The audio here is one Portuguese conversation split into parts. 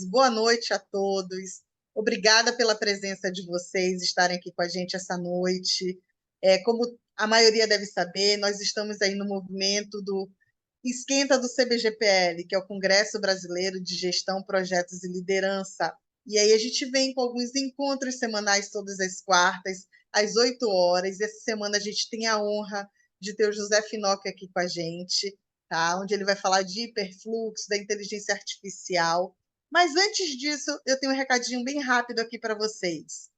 Boa noite a todos. Obrigada pela presença de vocês, estarem aqui com a gente essa noite. Como a maioria deve saber, nós estamos aí no movimento do Esquenta do CBGPL, que é o Congresso Brasileiro de Gestão, Projetos e Liderança. E aí a gente vem com alguns encontros semanais todas as quartas, às 8 horas. Essa semana a gente tem a honra de ter o José Finocchi aqui com a gente, tá? Onde ele vai falar de hiperfluxo, da inteligência artificial. Mas antes disso, eu tenho um recadinho bem rápido aqui para vocês.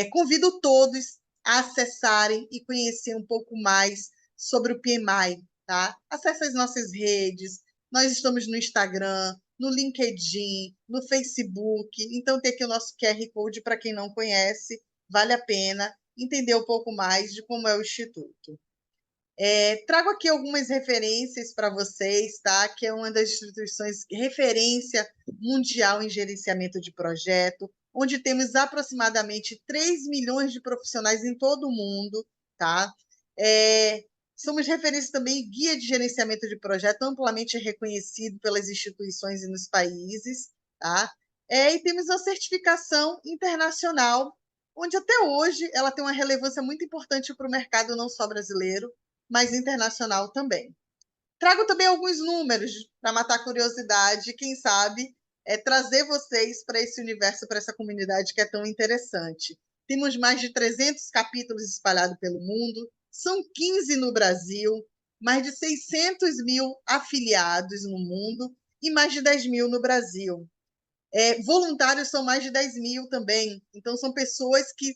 Convido todos a acessarem e conhecer um pouco mais sobre o PMI, tá? Acesse as nossas redes, nós estamos no Instagram, no LinkedIn, no Facebook, então tem aqui o nosso QR Code para quem não conhece, vale a pena entender um pouco mais de como é o Instituto. Trago aqui algumas referências para vocês, tá? Que é uma das instituições referência mundial em gerenciamento de projeto, onde temos aproximadamente 3 milhões de profissionais em todo o mundo, tá? Somos referência também em guia de gerenciamento de projeto, amplamente reconhecido pelas instituições e nos países, tá? E temos uma certificação internacional, onde até hoje ela tem uma relevância muito importante para o mercado não só brasileiro, mas internacional também. Trago também alguns números para matar a curiosidade, quem sabe trazer vocês para esse universo, para essa comunidade que é tão interessante. Temos mais de 300 capítulos espalhados pelo mundo, são 15 no Brasil, mais de 600 mil afiliados no mundo e mais de 10 mil no Brasil. Voluntários são mais de 10 mil também, então são pessoas que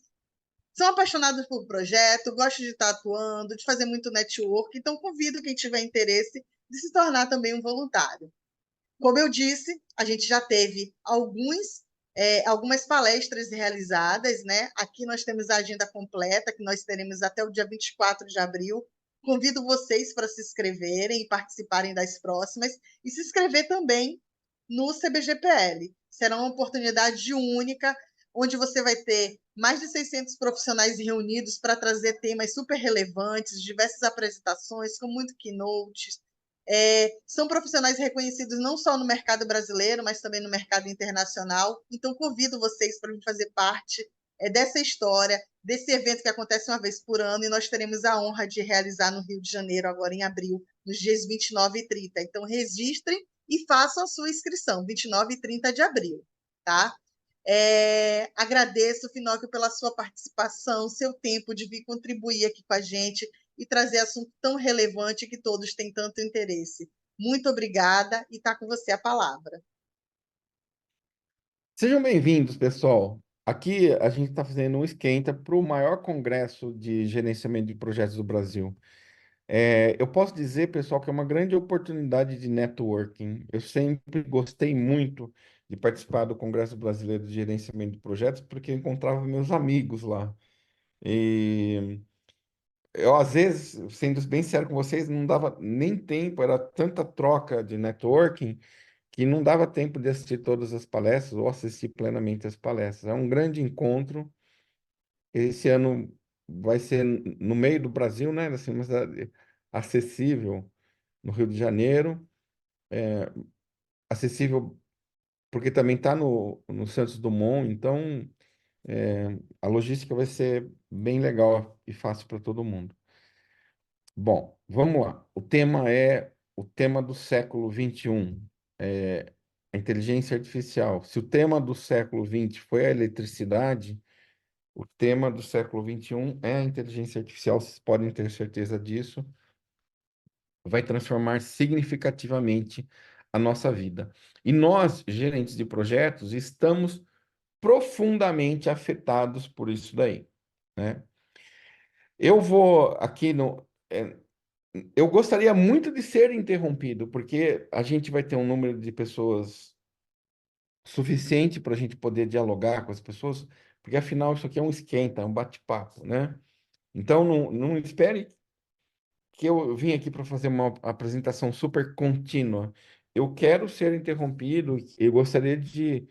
são apaixonados por projeto, gostam de estar atuando, de fazer muito network, então convido quem tiver interesse de se tornar também um voluntário. Como eu disse, a gente já teve algumas palestras realizadas, né? Aqui nós temos a agenda completa, que nós teremos até o dia 24 de abril. Convido vocês para se inscreverem e participarem das próximas e se inscrever também no CBGPL. Será uma oportunidade única, onde você vai ter mais de 600 profissionais reunidos para trazer temas super relevantes, diversas apresentações, com muito keynote. São profissionais reconhecidos não só no mercado brasileiro, mas também no mercado internacional. Então, convido vocês para fazer parte dessa história, desse evento que acontece uma vez por ano, e nós teremos a honra de realizar no Rio de Janeiro, agora em abril, nos dias 29 e 30. Então, registrem e façam a sua inscrição, 29 e 30 de abril, tá? Agradeço, Finóquio, pela sua participação, seu tempo de vir contribuir aqui com a gente e trazer assunto tão relevante que todos têm tanto interesse. Muito obrigada e está com você a palavra. Sejam bem-vindos, pessoal. Aqui a gente está fazendo um esquenta para o maior congresso de gerenciamento de projetos do Brasil. Eu posso dizer, pessoal, que é uma grande oportunidade de networking. Eu sempre gostei muito de participar do Congresso Brasileiro de Gerenciamento de Projetos, porque eu encontrava meus amigos lá. E eu, às vezes, sendo bem sério com vocês, não dava nem tempo, era tanta troca de networking que não dava tempo de assistir todas as palestras ou assistir plenamente as palestras. É um grande encontro. Esse ano vai ser no meio do Brasil, né? Assim, uma cidade acessível no Rio de Janeiro, acessível porque também está no Santos Dumont, então a logística vai ser bem legal e fácil para todo mundo. Bom, vamos lá. O tema é o tema do século XXI, a inteligência artificial. Se o tema do século XX foi a eletricidade, o tema do século XXI é a inteligência artificial, vocês podem ter certeza disso, vai transformar significativamente a nossa vida. E nós, gerentes de projetos, estamos profundamente afetados por isso daí, né? Eu vou aqui no. Eu gostaria muito de ser interrompido, porque a gente vai ter um número de pessoas suficiente para a gente poder dialogar com as pessoas, porque afinal isso aqui é um esquenta, é um bate-papo, né? Então não espere que eu vim aqui para fazer uma apresentação super contínua. Eu quero ser interrompido, eu gostaria de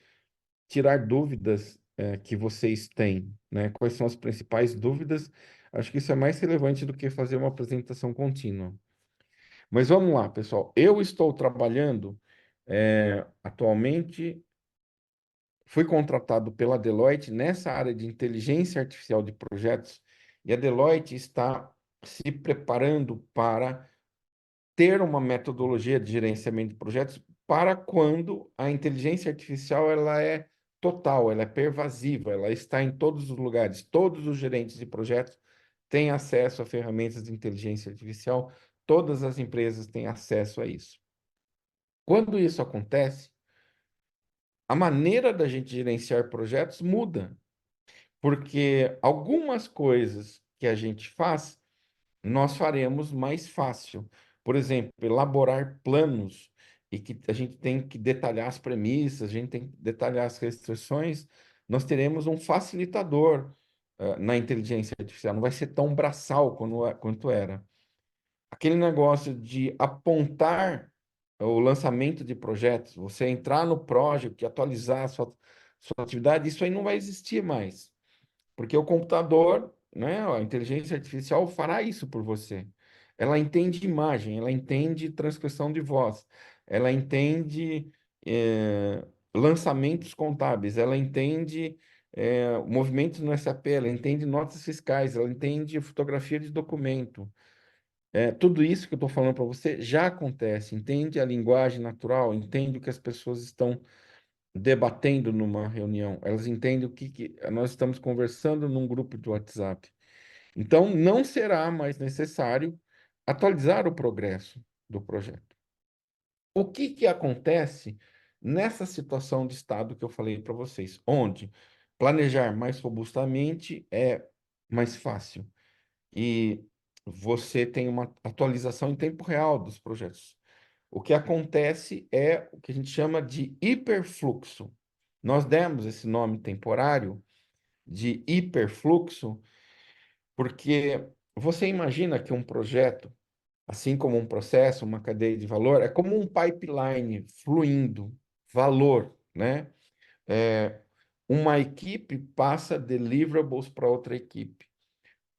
tirar dúvidas que vocês têm, né? Quais são as principais dúvidas? Acho que isso é mais relevante do que fazer uma apresentação contínua. Mas vamos lá, pessoal. Eu estou trabalhando atualmente fui contratado pela Deloitte nessa área de inteligência artificial de projetos, e a Deloitte está se preparando para ter uma metodologia de gerenciamento de projetos para quando a inteligência artificial ela é total, ela é pervasiva, ela está em todos os lugares. Todos os gerentes de projetos têm acesso a ferramentas de inteligência artificial, todas as empresas têm acesso a isso. Quando isso acontece, a maneira da gente gerenciar projetos muda, porque algumas coisas que a gente faz nós faremos mais fácil. Por exemplo, elaborar planos e que a gente tem que detalhar as premissas, a gente tem que detalhar as restrições, nós teremos um facilitador na inteligência artificial, não vai ser tão braçal quanto era. Aquele negócio de apontar o lançamento de projetos, você entrar no project, atualizar a sua atividade, isso aí não vai existir mais. Porque o computador, né, a inteligência artificial fará isso por você. Ela entende imagem, ela entende transcrição de voz, ela entende lançamentos contábeis, ela entende movimentos no SAP, ela entende notas fiscais, ela entende fotografia de documento. Tudo isso que eu estou falando para você já acontece, entende a linguagem natural, entende o que as pessoas estão debatendo numa reunião, elas entendem o que nós estamos conversando num grupo de WhatsApp. Então, não será mais necessário atualizar o progresso do projeto. O que acontece nessa situação de estado que eu falei para vocês, onde planejar mais robustamente é mais fácil e você tem uma atualização em tempo real dos projetos. O que acontece é o que a gente chama de hiperfluxo. Nós demos esse nome temporário de hiperfluxo porque você imagina que um projeto, assim como um processo, uma cadeia de valor, é como um pipeline fluindo valor, né? É, uma equipe passa deliverables para outra equipe.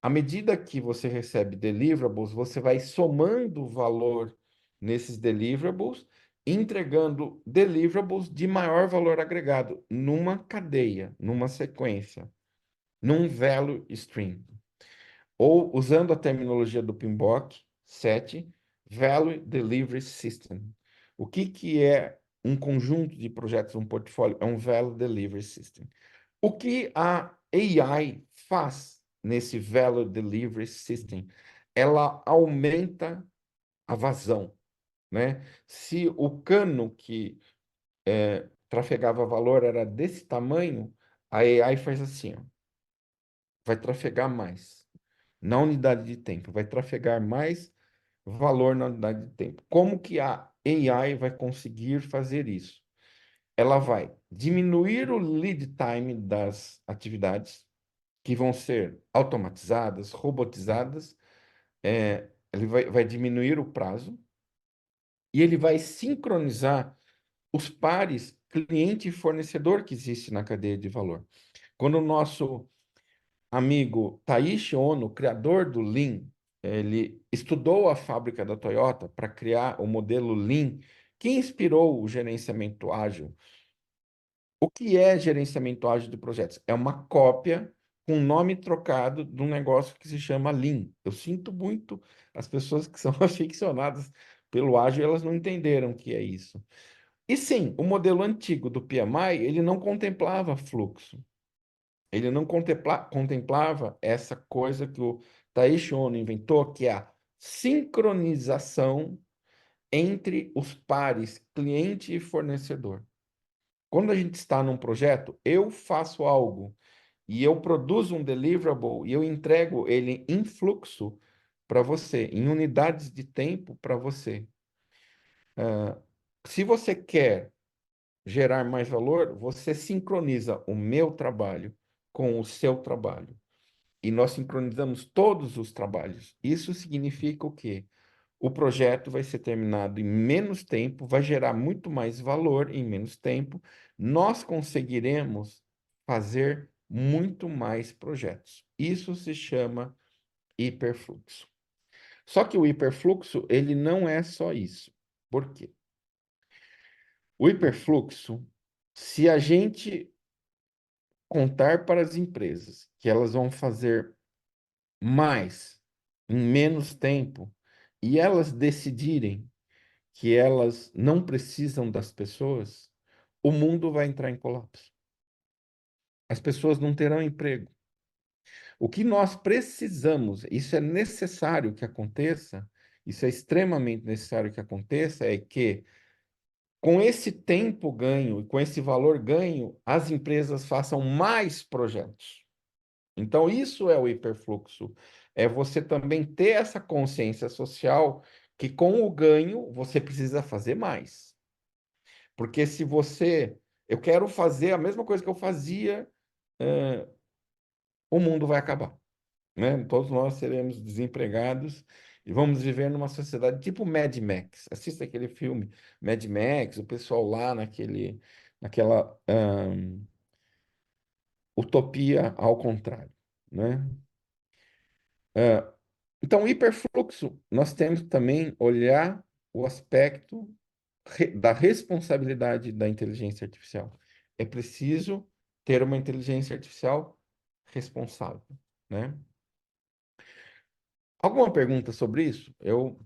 À medida que você recebe deliverables, você vai somando valor nesses deliverables, entregando deliverables de maior valor agregado numa cadeia, numa sequência, num value stream. Ou, usando a terminologia do PMBOK 7, Value Delivery System. O que é um conjunto de projetos, um portfólio? É um Value Delivery System. O que a AI faz nesse Value Delivery System? Ela aumenta a vazão, né? Se o cano que trafegava valor era desse tamanho, a AI faz assim, ó, vai trafegar mais na unidade de tempo, vai trafegar mais valor na unidade de tempo. Como que a AI vai conseguir fazer isso? Ela vai diminuir o lead time das atividades, que vão ser automatizadas, robotizadas, ele vai diminuir o prazo e ele vai sincronizar os pares cliente e fornecedor que existe na cadeia de valor. Quando o nosso amigo Taishi Ono, criador do Lean, ele estudou a fábrica da Toyota para criar o modelo Lean, que inspirou o gerenciamento ágil. O que é gerenciamento ágil de projetos? É uma cópia com nome trocado de um negócio que se chama Lean. Eu sinto muito as pessoas que são aficionadas pelo ágil, elas não entenderam o que é isso. E sim, o modelo antigo do PMI, ele não contemplava fluxo. Ele não contemplava essa coisa que o Taishi Ono inventou, que é a sincronização entre os pares cliente e fornecedor. Quando a gente está num projeto, eu faço algo e eu produzo um deliverable e eu entrego ele em fluxo para você, em unidades de tempo para você. Se você quer gerar mais valor, você sincroniza o meu trabalho com o seu trabalho. E nós sincronizamos todos os trabalhos. Isso significa o quê? O projeto vai ser terminado em menos tempo, vai gerar muito mais valor em menos tempo. Nós conseguiremos fazer muito mais projetos. Isso se chama hiperfluxo. Só que o hiperfluxo, ele não é só isso. Por quê? O hiperfluxo, se a gente contar para as empresas que elas vão fazer mais em menos tempo e elas decidirem que elas não precisam das pessoas, o mundo vai entrar em colapso. As pessoas não terão emprego. O que nós precisamos, isso é necessário que aconteça, isso é extremamente necessário que aconteça, é que com esse tempo ganho e com esse valor ganho, as empresas façam mais projetos. Então, isso é o hiperfluxo. É você também ter essa consciência social que com o ganho você precisa fazer mais. Porque se você, eu quero fazer a mesma coisa que eu fazia, o mundo vai acabar, né? Todos nós seremos desempregados e vamos viver numa sociedade tipo Mad Max. Assista aquele filme Mad Max, o pessoal lá naquela utopia ao contrário, né? Então, hiperfluxo, nós temos que também olhar o aspecto da responsabilidade da inteligência artificial. É preciso ter uma inteligência artificial responsável, né? Alguma pergunta sobre isso? Eu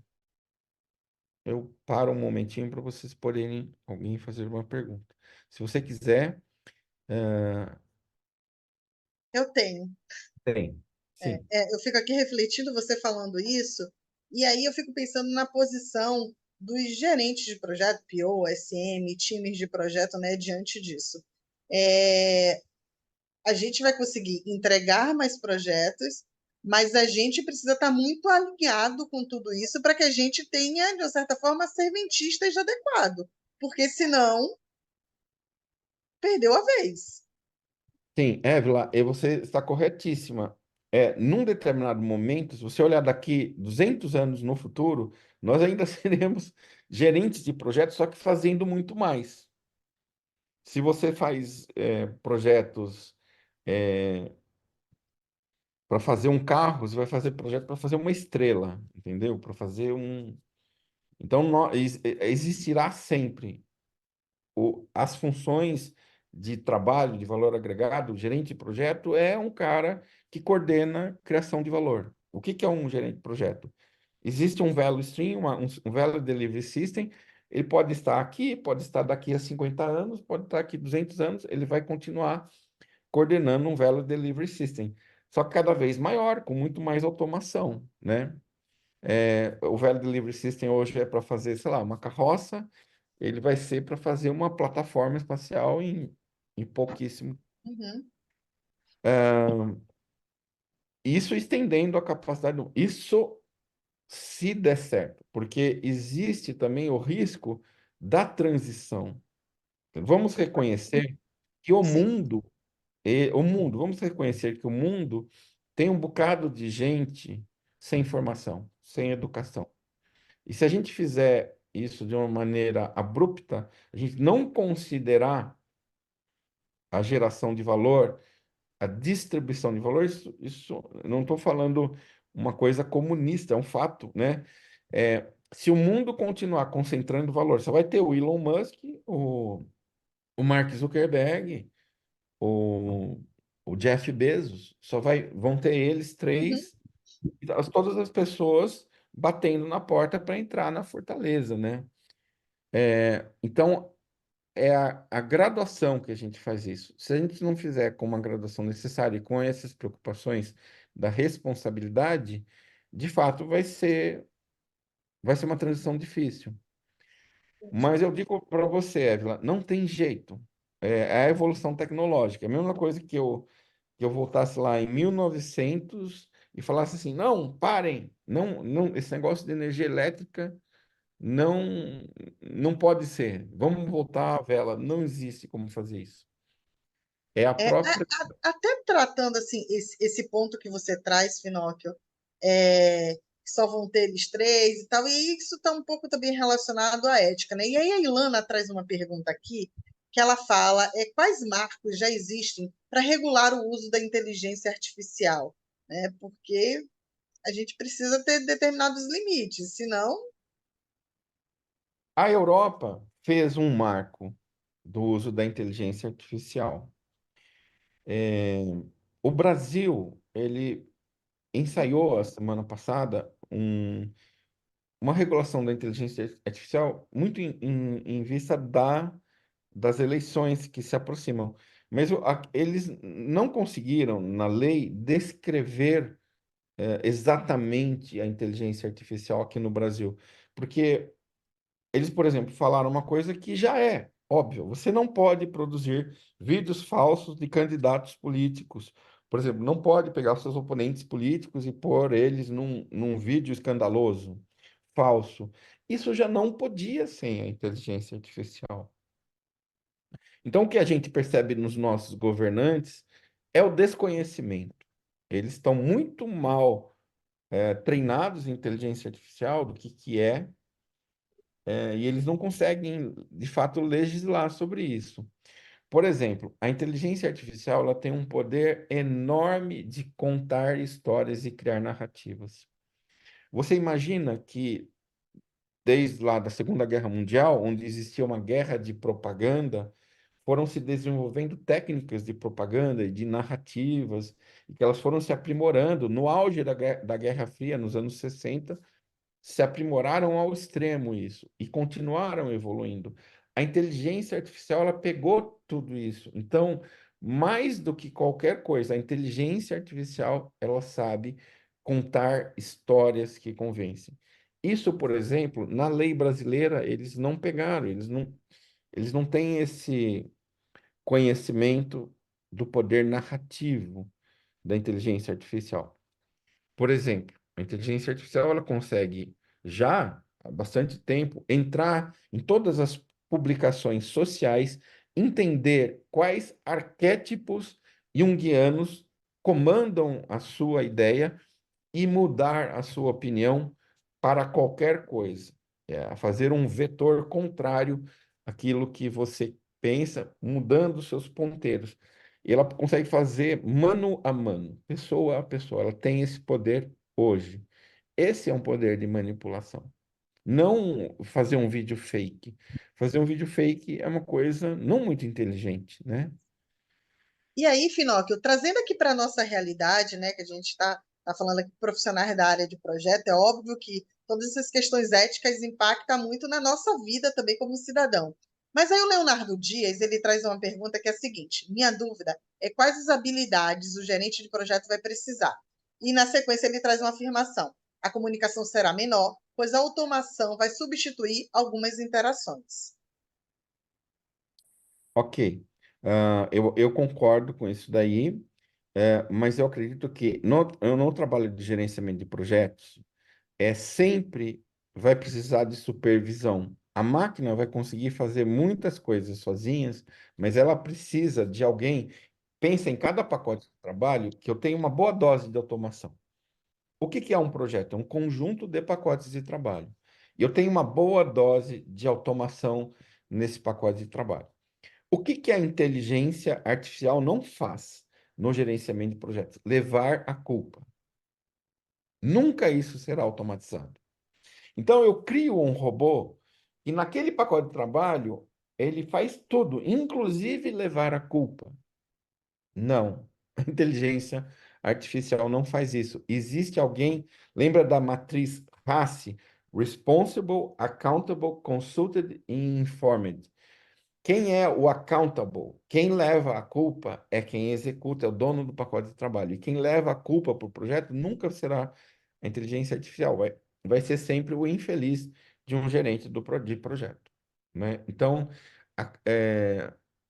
paro um momentinho para vocês poderem alguém fazer uma pergunta. Se você quiser, ah, Eu tenho. tem. Sim. Eu fico aqui refletindo você falando isso, e aí eu fico pensando na posição dos gerentes de projeto, PO, SM, times de projeto, né, diante disso. É, a gente vai conseguir entregar mais projetos, mas a gente precisa estar muito alinhado com tudo isso para que a gente tenha, de uma certa forma, serventistas adequado, porque senão perdeu a vez. Sim, Évila, e você está corretíssima. Num determinado momento, se você olhar daqui 200 anos no futuro, nós ainda seremos gerentes de projetos, só que fazendo muito mais. Se você faz projetos para fazer um carro, você vai fazer projeto para fazer uma estrela, entendeu? Para fazer um. Então, existirá sempre as funções de trabalho, de valor agregado. O gerente de projeto é um cara que coordena criação de valor. O que é um gerente de projeto? Existe um value stream, um value delivery system. Ele pode estar aqui, pode estar daqui a 50 anos, pode estar aqui 200 anos, ele vai continuar coordenando um value delivery system. Só que cada vez maior, com muito mais automação, né? O Value Delivery System hoje é para fazer, sei lá, uma carroça, ele vai ser para fazer uma plataforma espacial em pouquíssimo. Uhum. Isso estendendo a capacidade. Isso se der certo, porque existe também o risco da transição. Vamos reconhecer que Sim. vamos reconhecer que o mundo tem um bocado de gente sem formação, sem educação. E se a gente fizer isso de uma maneira abrupta, a gente não considerar a geração de valor, a distribuição de valor, isso eu não estou falando uma coisa comunista, é um fato, né? Se o mundo continuar concentrando valor, só vai ter o Elon Musk, o Mark Zuckerberg, o, o Jeff Bezos, vão ter eles Uhum. três, e todas as pessoas batendo na porta para entrar na fortaleza, né? Então, é a graduação que a gente faz isso. Se a gente não fizer com uma graduação necessária e com essas preocupações da responsabilidade, de fato vai ser uma transição difícil. Mas eu digo para você, Évila, não tem jeito. É a evolução tecnológica. É a mesma coisa que eu voltasse lá em 1900 e falasse assim, não, parem, não, não, esse negócio de energia elétrica não, não pode ser. Vamos voltar à vela. Não existe como fazer isso. É a própria. Até tratando assim esse ponto que você traz, Finóquio, que só vão ter eles três e tal, e isso está um pouco também relacionado à ética, né? E aí a Ilana traz uma pergunta aqui que ela fala quais marcos já existem para regular o uso da inteligência artificial, né? Porque a gente precisa ter determinados limites, senão. A Europa fez um marco do uso da inteligência artificial. O Brasil, ele ensaiou a semana passada uma regulação da inteligência artificial muito em vista das eleições que se aproximam. Mas eles não conseguiram, na lei, descrever exatamente a inteligência artificial aqui no Brasil. Porque eles, por exemplo, falaram uma coisa que já é óbvio. Você não pode produzir vídeos falsos de candidatos políticos. Por exemplo, não pode pegar os seus oponentes políticos e pôr eles num vídeo escandaloso, falso. Isso já não podia sem a inteligência artificial. Então, o que a gente percebe nos nossos governantes é o desconhecimento. Eles estão muito mal treinados em inteligência artificial, do que é, e eles não conseguem, de fato, legislar sobre isso. Por exemplo, a inteligência artificial ela tem um poder enorme de contar histórias e criar narrativas. Você imagina que desde lá da Segunda Guerra Mundial, onde existia uma guerra de propaganda, foram se desenvolvendo técnicas de propaganda e de narrativas, e que elas foram se aprimorando. No auge da Guerra Fria, nos anos 60, se aprimoraram ao extremo isso e continuaram evoluindo. A inteligência artificial ela pegou tudo isso. Então, mais do que qualquer coisa, a inteligência artificial ela sabe contar histórias que convencem. Isso, por exemplo, na lei brasileira, eles não pegaram, eles não têm esse conhecimento do poder narrativo da inteligência artificial. Por exemplo, a inteligência artificial ela consegue já há bastante tempo entrar em todas as publicações sociais, entender quais arquétipos junguianos comandam a sua ideia e mudar a sua opinião para qualquer coisa. Fazer um vetor contrário àquilo que você pensa, mudando os seus ponteiros. E ela consegue fazer mano a mano, pessoa a pessoa. Ela tem esse poder hoje. Esse é um poder de manipulação. Não fazer um vídeo fake. Fazer um vídeo fake é uma coisa não muito inteligente, né? E aí, Finóquio, trazendo aqui para a nossa realidade, né, que a gente tá falando aqui profissionais da área de projeto, é óbvio que todas essas questões éticas impactam muito na nossa vida também como cidadão. Mas aí o Leonardo Dias, ele traz uma pergunta que é a seguinte: minha dúvida é quais as habilidades o gerente de projeto vai precisar? E na sequência ele traz uma afirmação: a comunicação será menor, pois a automação vai substituir algumas interações. Ok. Eu concordo com isso daí. Mas eu acredito que no trabalho de gerenciamento de projetos, sempre vai precisar de supervisão. A máquina vai conseguir fazer muitas coisas sozinhas, mas ela precisa de alguém. Pensa em cada pacote de trabalho que eu tenho uma boa dose de automação. O que é um projeto? É um conjunto de pacotes de trabalho. E eu tenho uma boa dose de automação nesse pacote de trabalho. O que a inteligência artificial não faz no gerenciamento de projetos? Levar a culpa. Nunca isso será automatizado. Então, eu crio um robô e naquele pacote de trabalho ele faz tudo, inclusive levar a culpa. Não, a inteligência artificial não faz isso. Existe alguém, lembra da matriz RACE? Responsible, Accountable, Consulted e Informed. Quem é o accountable? Quem leva a culpa é quem executa, é o dono do pacote de trabalho. E quem leva a culpa para o projeto nunca será a inteligência artificial, vai ser sempre o infeliz de um gerente de projeto, né? Então,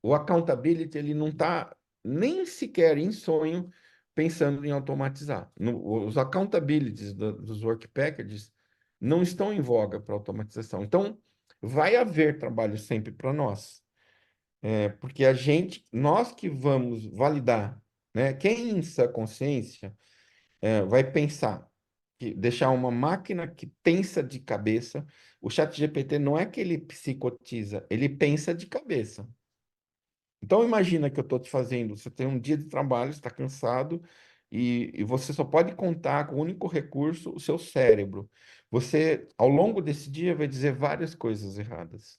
o accountability ele não está nem sequer em sonho pensando em automatizar. Os accountabilities dos work packages não estão em voga para automatização. Então, vai haver trabalho sempre para nós. Porque nós que vamos validar, né? Quem em sã consciência vai pensar, deixar uma máquina que pensa de cabeça. O chat GPT não é que ele psicotiza, ele pensa de cabeça. Então imagina que eu estou te fazendo, você tem um dia de trabalho, está cansado, e você só pode contar com o único recurso, o seu cérebro. Você, ao longo desse dia, vai dizer várias coisas erradas.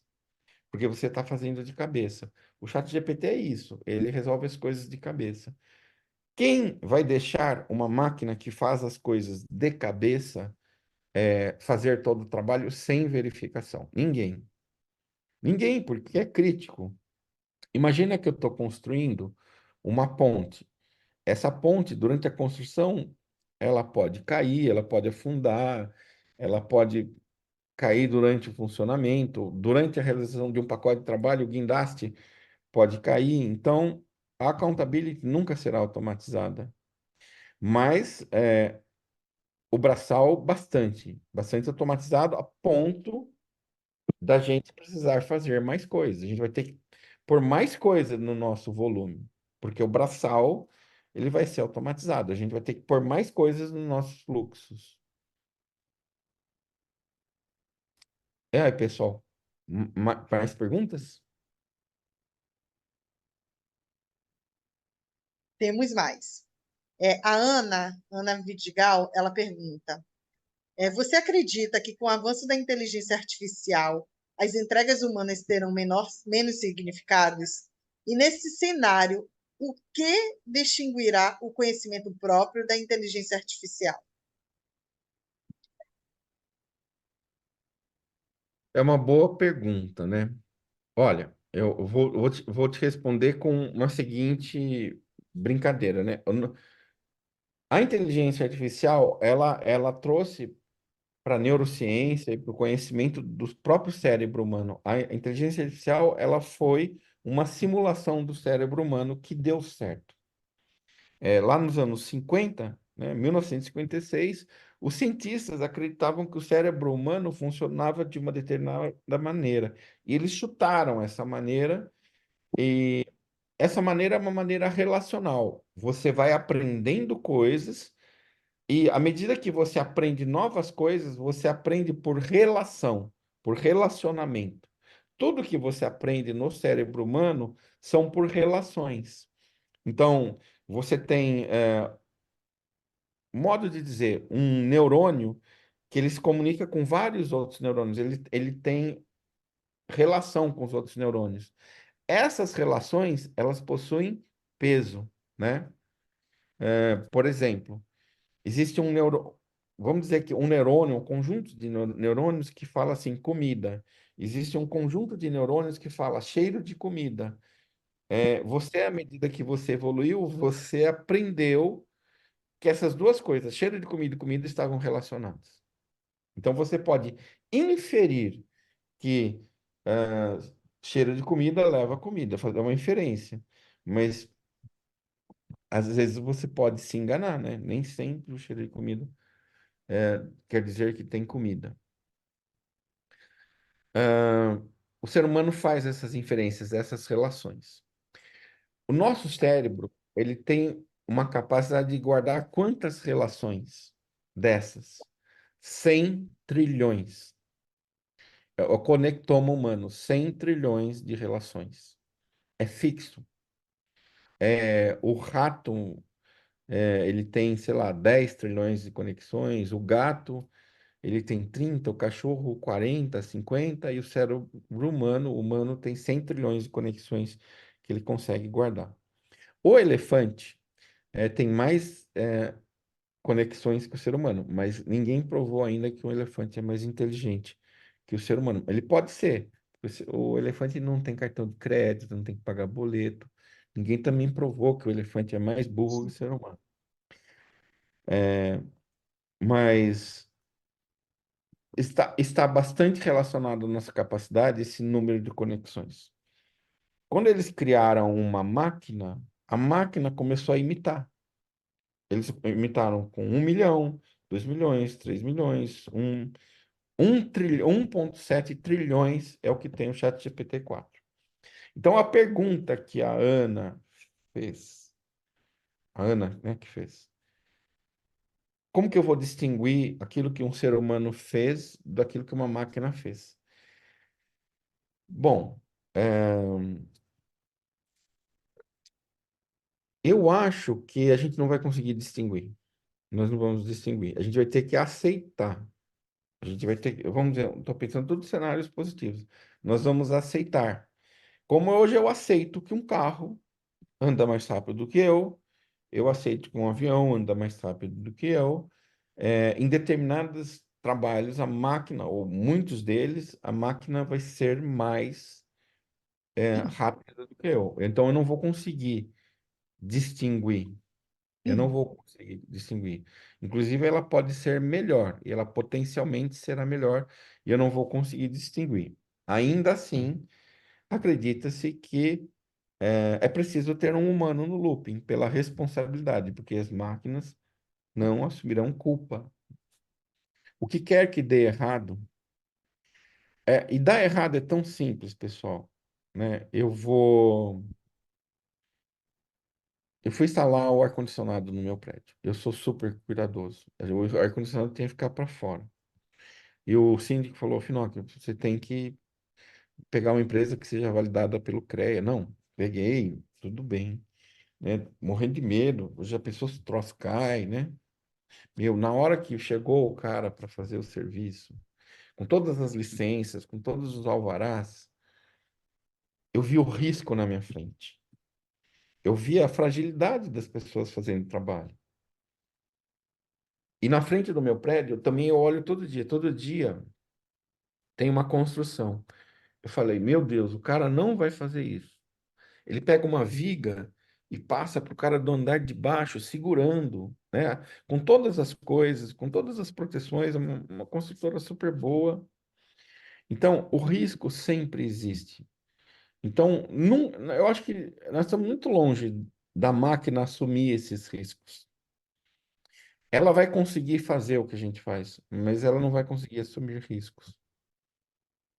porque você está fazendo de cabeça. O chat GPT é isso, ele resolve as coisas de cabeça. Quem vai deixar uma máquina que faz as coisas de cabeça fazer todo o trabalho sem verificação? Ninguém. Ninguém, porque é crítico. Imagina que eu estou construindo uma ponte. Essa ponte, durante a construção, ela pode cair, ela pode afundar, ela pode cair durante o funcionamento, durante a realização de um pacote de trabalho, o guindaste pode cair. Então, a accountability nunca será automatizada. Mas o braçal, bastante automatizado, a ponto da gente precisar fazer mais coisas. A gente vai ter que pôr mais coisa no nosso volume, porque o braçal, ele vai ser automatizado. A gente vai ter que pôr mais coisas nos nossos fluxos. Aí, pessoal, mais perguntas? Temos mais. A Ana Vidigal, ela pergunta: você acredita que com o avanço da inteligência artificial, as entregas humanas terão menos significados? E nesse cenário, o que distinguirá o conhecimento próprio da inteligência artificial? É uma boa pergunta, né? Olha, vou te responder com uma seguinte brincadeira, né? A inteligência artificial, ela trouxe para a neurociência e para o conhecimento do próprio cérebro humano. A inteligência artificial, ela foi uma simulação do cérebro humano que deu certo. Lá nos anos 50, né, 1956, os cientistas acreditavam que o cérebro humano funcionava de uma determinada maneira. E eles chutaram essa maneira, e essa maneira é uma maneira relacional. Você vai aprendendo coisas e à medida que você aprende novas coisas, você aprende por relação, por relacionamento. Tudo que você aprende no cérebro humano são por relações. Então, você tem, modo de dizer, um neurônio que ele se comunica com vários outros neurônios. Ele tem relação com os outros neurônios. Essas relações, elas possuem peso, né? Por exemplo, existe vamos dizer que um neurônio, um conjunto de neurônios que fala assim, comida. Existe um conjunto de neurônios que fala cheiro de comida. Você, à medida que você evoluiu, você aprendeu que essas duas coisas, cheiro de comida e comida, estavam relacionadas. Então, você pode inferir que ah, cheiro de comida leva a comida, fazer uma inferência. Mas, às vezes, você pode se enganar, né? Nem sempre o cheiro de comida quer dizer que tem comida. Ah, o ser humano faz essas inferências, essas relações. O nosso cérebro, ele tem uma capacidade de guardar quantas relações dessas? 100 trilhões. É o conectoma humano, 100 trilhões de relações. É fixo. O rato, ele tem, sei lá, 10 trilhões de conexões. O gato, ele tem 30, o cachorro 40, 50, e o cérebro humano tem 100 trilhões de conexões que ele consegue guardar. O elefante tem mais conexões que o ser humano, mas ninguém provou ainda que o elefante é mais inteligente que o ser humano. Ele pode ser. O elefante não tem cartão de crédito, não tem que pagar boleto. Ninguém também provou que o elefante é mais burro que o ser humano. Mas está bastante relacionado à nossa capacidade, esse número de conexões. Quando eles criaram uma máquina, a máquina começou a imitar. Eles imitaram com 1 milhão, 2 milhões, 3 milhões, 1,7 trilhões é o que tem o ChatGPT 4. Então, a pergunta que a Ana fez, a Ana, né, que fez, como que eu vou distinguir aquilo que um ser humano fez daquilo que uma máquina fez? Bom, eu acho que a gente não vai conseguir distinguir. Nós não vamos distinguir. A gente vai ter que aceitar. A gente vai ter que, vamos dizer, estou pensando todos os cenários positivos. nós vamos aceitar. Como hoje eu aceito que um carro anda mais rápido do que eu aceito que um avião anda mais rápido do que eu. Em determinados trabalhos, a máquina, ou muitos deles, a máquina vai ser mais rápida do que eu. Então, eu não vou conseguir distinguir. Eu não vou conseguir distinguir. Inclusive, ela pode ser melhor, e ela potencialmente será melhor, e eu não vou conseguir distinguir. Ainda assim, acredita-se que é preciso ter um humano no looping pela responsabilidade, porque as máquinas não assumirão culpa. O que quer que dê errado, e dar errado é tão simples, pessoal, né? Eu fui instalar o ar-condicionado no meu prédio. Eu sou super cuidadoso. O ar-condicionado tem que ficar para fora. E o síndico falou, Finóquio, você tem que pegar uma empresa que seja validada pelo CREA. Não, peguei, tudo bem, né? Morrendo de medo, já pensou se o troço cai, né? Meu, na hora que chegou o cara para fazer o serviço, com todas as licenças, com todos os alvarás, eu vi o risco na minha frente. Eu vi a fragilidade das pessoas fazendo o trabalho. E na frente do meu prédio, também eu olho todo dia tem uma construção. Eu falei, meu Deus, o cara não vai fazer isso. Ele pega uma viga e passa para o cara do andar de baixo, segurando, né? Com todas as coisas, com todas as proteções, uma construtora super boa. Então, o risco sempre existe. Então, eu acho que nós estamos muito longe da máquina assumir esses riscos. Ela vai conseguir fazer o que a gente faz, mas ela não vai conseguir assumir riscos.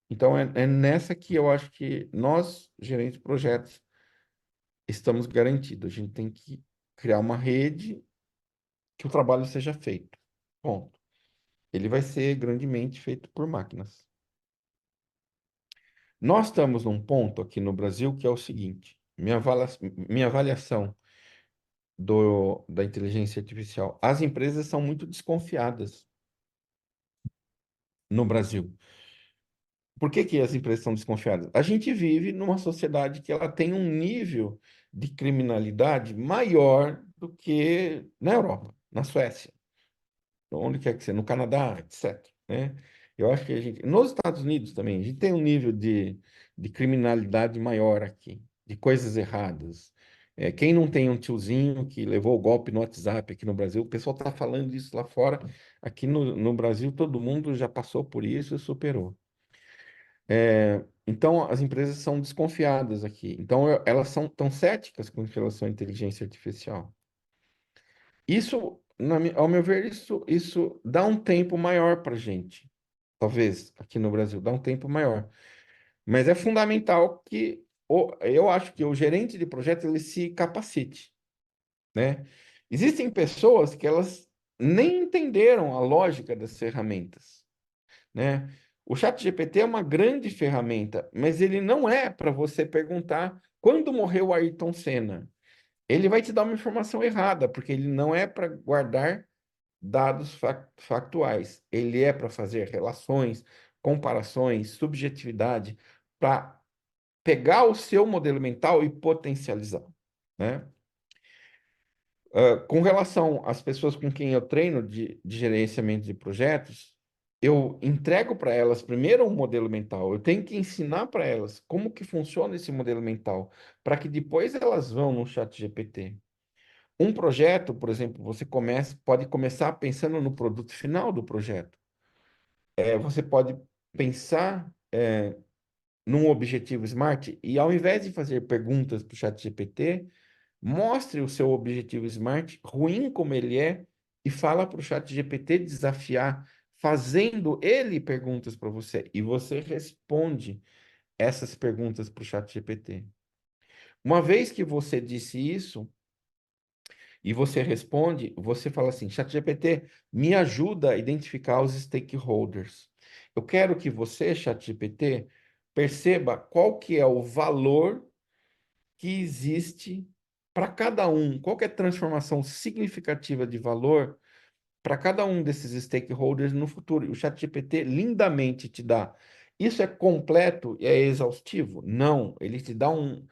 Então, é nessa que eu acho que nós, gerentes de projetos, estamos garantidos. A gente tem que criar uma rede que o trabalho seja feito. Ponto. Ele vai ser grandemente feito por máquinas. Nós estamos num ponto aqui no Brasil que é o seguinte: minha avaliação da inteligência artificial. As empresas são muito desconfiadas no Brasil. Por que que as empresas são desconfiadas? A gente vive numa sociedade que ela tem um nível de criminalidade maior do que na Europa, na Suécia, onde quer que seja, no Canadá, etc., né? Eu acho que a gente, nos Estados Unidos também, a gente tem um nível de criminalidade maior aqui, de coisas erradas. Quem não tem um tiozinho que levou o golpe no WhatsApp aqui no Brasil, o pessoal está falando isso lá fora. Aqui no Brasil, todo mundo já passou por isso e superou. Então, as empresas são desconfiadas aqui. Então, elas são tão céticas com relação à inteligência artificial. Isso, ao meu ver, isso dá um tempo maior para a gente. Talvez aqui no Brasil, dá um tempo maior. Mas é fundamental que eu acho que o gerente de projeto ele se capacite, né? Existem pessoas que elas nem entenderam a lógica das ferramentas, né? O ChatGPT é uma grande ferramenta, mas ele não é para você perguntar quando morreu o Ayrton Senna. Ele vai te dar uma informação errada, porque ele não é para guardar dados factuais. Ele é para fazer relações, comparações, subjetividade, para pegar o seu modelo mental e potencializar, né? Com relação às pessoas com quem eu treino de gerenciamento de projetos, eu entrego para elas primeiro um modelo mental. Eu tenho que ensinar para elas como que funciona esse modelo mental, para que depois elas vão no chat GPT. Um projeto, por exemplo, pode começar pensando no produto final do projeto. Você pode pensar num objetivo SMART e ao invés de fazer perguntas para o chat GPT, mostre o seu objetivo SMART, ruim como ele é, e fala para o chat GPT desafiar, fazendo ele perguntas para você. E você responde essas perguntas para o chat GPT. Uma vez que você disse isso, e você responde, você fala assim, ChatGPT, me ajuda a identificar os stakeholders. Eu quero que você, ChatGPT, perceba qual que é o valor que existe para cada um, qual que é a transformação significativa de valor para cada um desses stakeholders no futuro. E o ChatGPT lindamente te dá Isso é completo e é exaustivo? Não, ele te dá um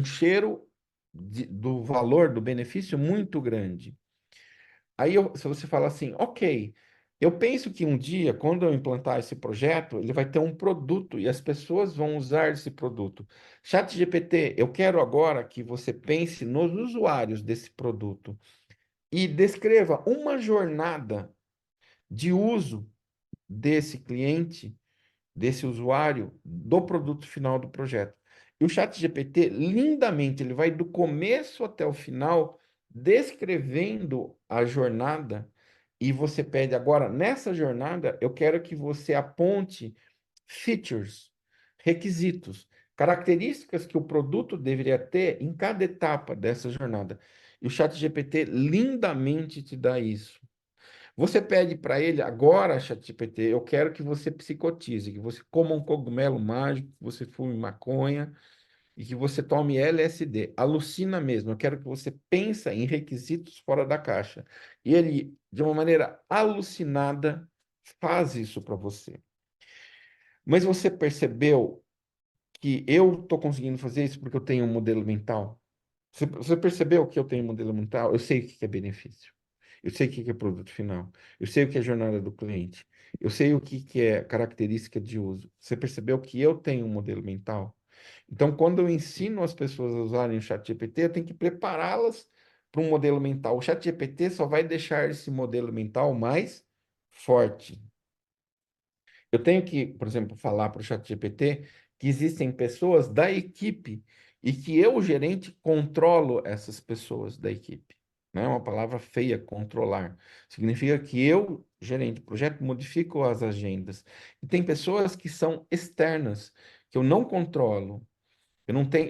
cheiro do valor, do benefício muito grande. Aí, se você fala assim, ok, eu penso que um dia, quando eu implantar esse projeto, ele vai ter um produto e as pessoas vão usar esse produto. ChatGPT, eu quero agora que você pense nos usuários desse produto e descreva uma jornada de uso desse cliente, desse usuário, do produto final do projeto. E o ChatGPT, lindamente, ele vai do começo até o final, descrevendo a jornada, e você pede agora, nessa jornada, eu quero que você aponte features, requisitos, características que o produto deveria ter em cada etapa dessa jornada. E o ChatGPT lindamente te dá isso. Você pede para ele agora, ChatGPT, eu quero que você psicotize, que você coma um cogumelo mágico, que você fume maconha e que você tome LSD. Alucina mesmo. Eu quero que você pense em requisitos fora da caixa. E ele, de uma maneira alucinada, faz isso para você. Mas você percebeu que eu estou conseguindo fazer isso porque eu tenho um modelo mental? Você percebeu que eu tenho um modelo mental? Eu sei o que é benefício. Eu sei o que é produto final. Eu sei o que é jornada do cliente. Eu sei o que é característica de uso. Você percebeu que eu tenho um modelo mental? Então, quando eu ensino as pessoas a usarem o ChatGPT, eu tenho que prepará-las para um modelo mental. O ChatGPT só vai deixar esse modelo mental mais forte. Eu tenho que, por exemplo, falar para o ChatGPT que existem pessoas da equipe e que eu, o gerente, controlo essas pessoas da equipe. Não é uma palavra feia, controlar. Significa que eu, gerente do projeto, modifico as agendas. E tem pessoas que são externas, que eu não controlo.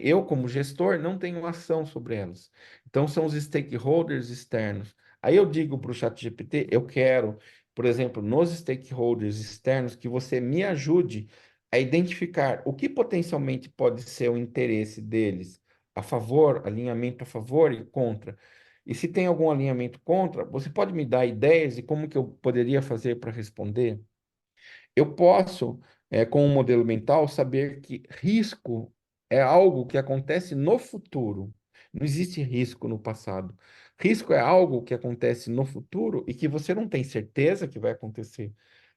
Eu, como gestor, não tenho ação sobre elas. Então, são os stakeholders externos. Aí eu digo para o ChatGPT, eu quero, por exemplo, nos stakeholders externos, que você me ajude a identificar o que potencialmente pode ser o interesse deles, a favor, alinhamento a favor e contra. E se tem algum alinhamento contra, você pode me dar ideias de como que eu poderia fazer para responder? Eu posso, com um modelo mental, saber que risco é algo que acontece no futuro. Não existe risco no passado. Risco é algo que acontece no futuro e que você não tem certeza que vai acontecer.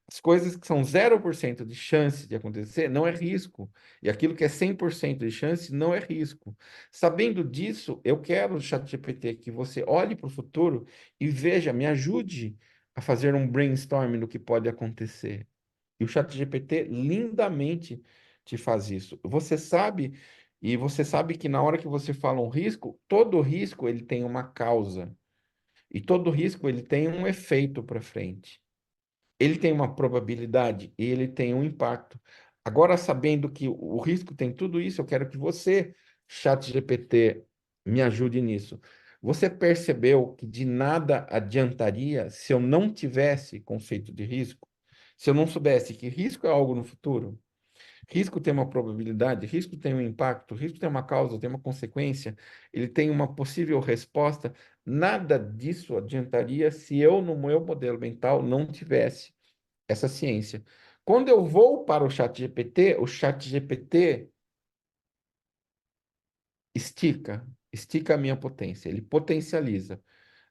As coisas que são 0% de chance de acontecer não é risco. E aquilo que é 100% de chance não é risco. Sabendo disso, eu quero, ChatGPT, que você olhe para o futuro e veja, me ajude a fazer um brainstorming do que pode acontecer. E o ChatGPT lindamente te faz isso. Você sabe que na hora que você fala um risco, todo risco ele tem uma causa. E todo risco ele tem um efeito para frente. Ele tem uma probabilidade e ele tem um impacto. Agora, sabendo que o risco tem tudo isso, eu quero que você, ChatGPT, me ajude nisso. Você percebeu que de nada adiantaria se eu não tivesse conceito de risco? Se eu não soubesse que risco é algo no futuro, risco tem uma probabilidade, risco tem um impacto, risco tem uma causa, tem uma consequência, ele tem uma possível resposta, nada disso adiantaria se eu, no meu modelo mental, não tivesse essa ciência. Quando eu vou para o chat GPT estica a minha potência, ele potencializa.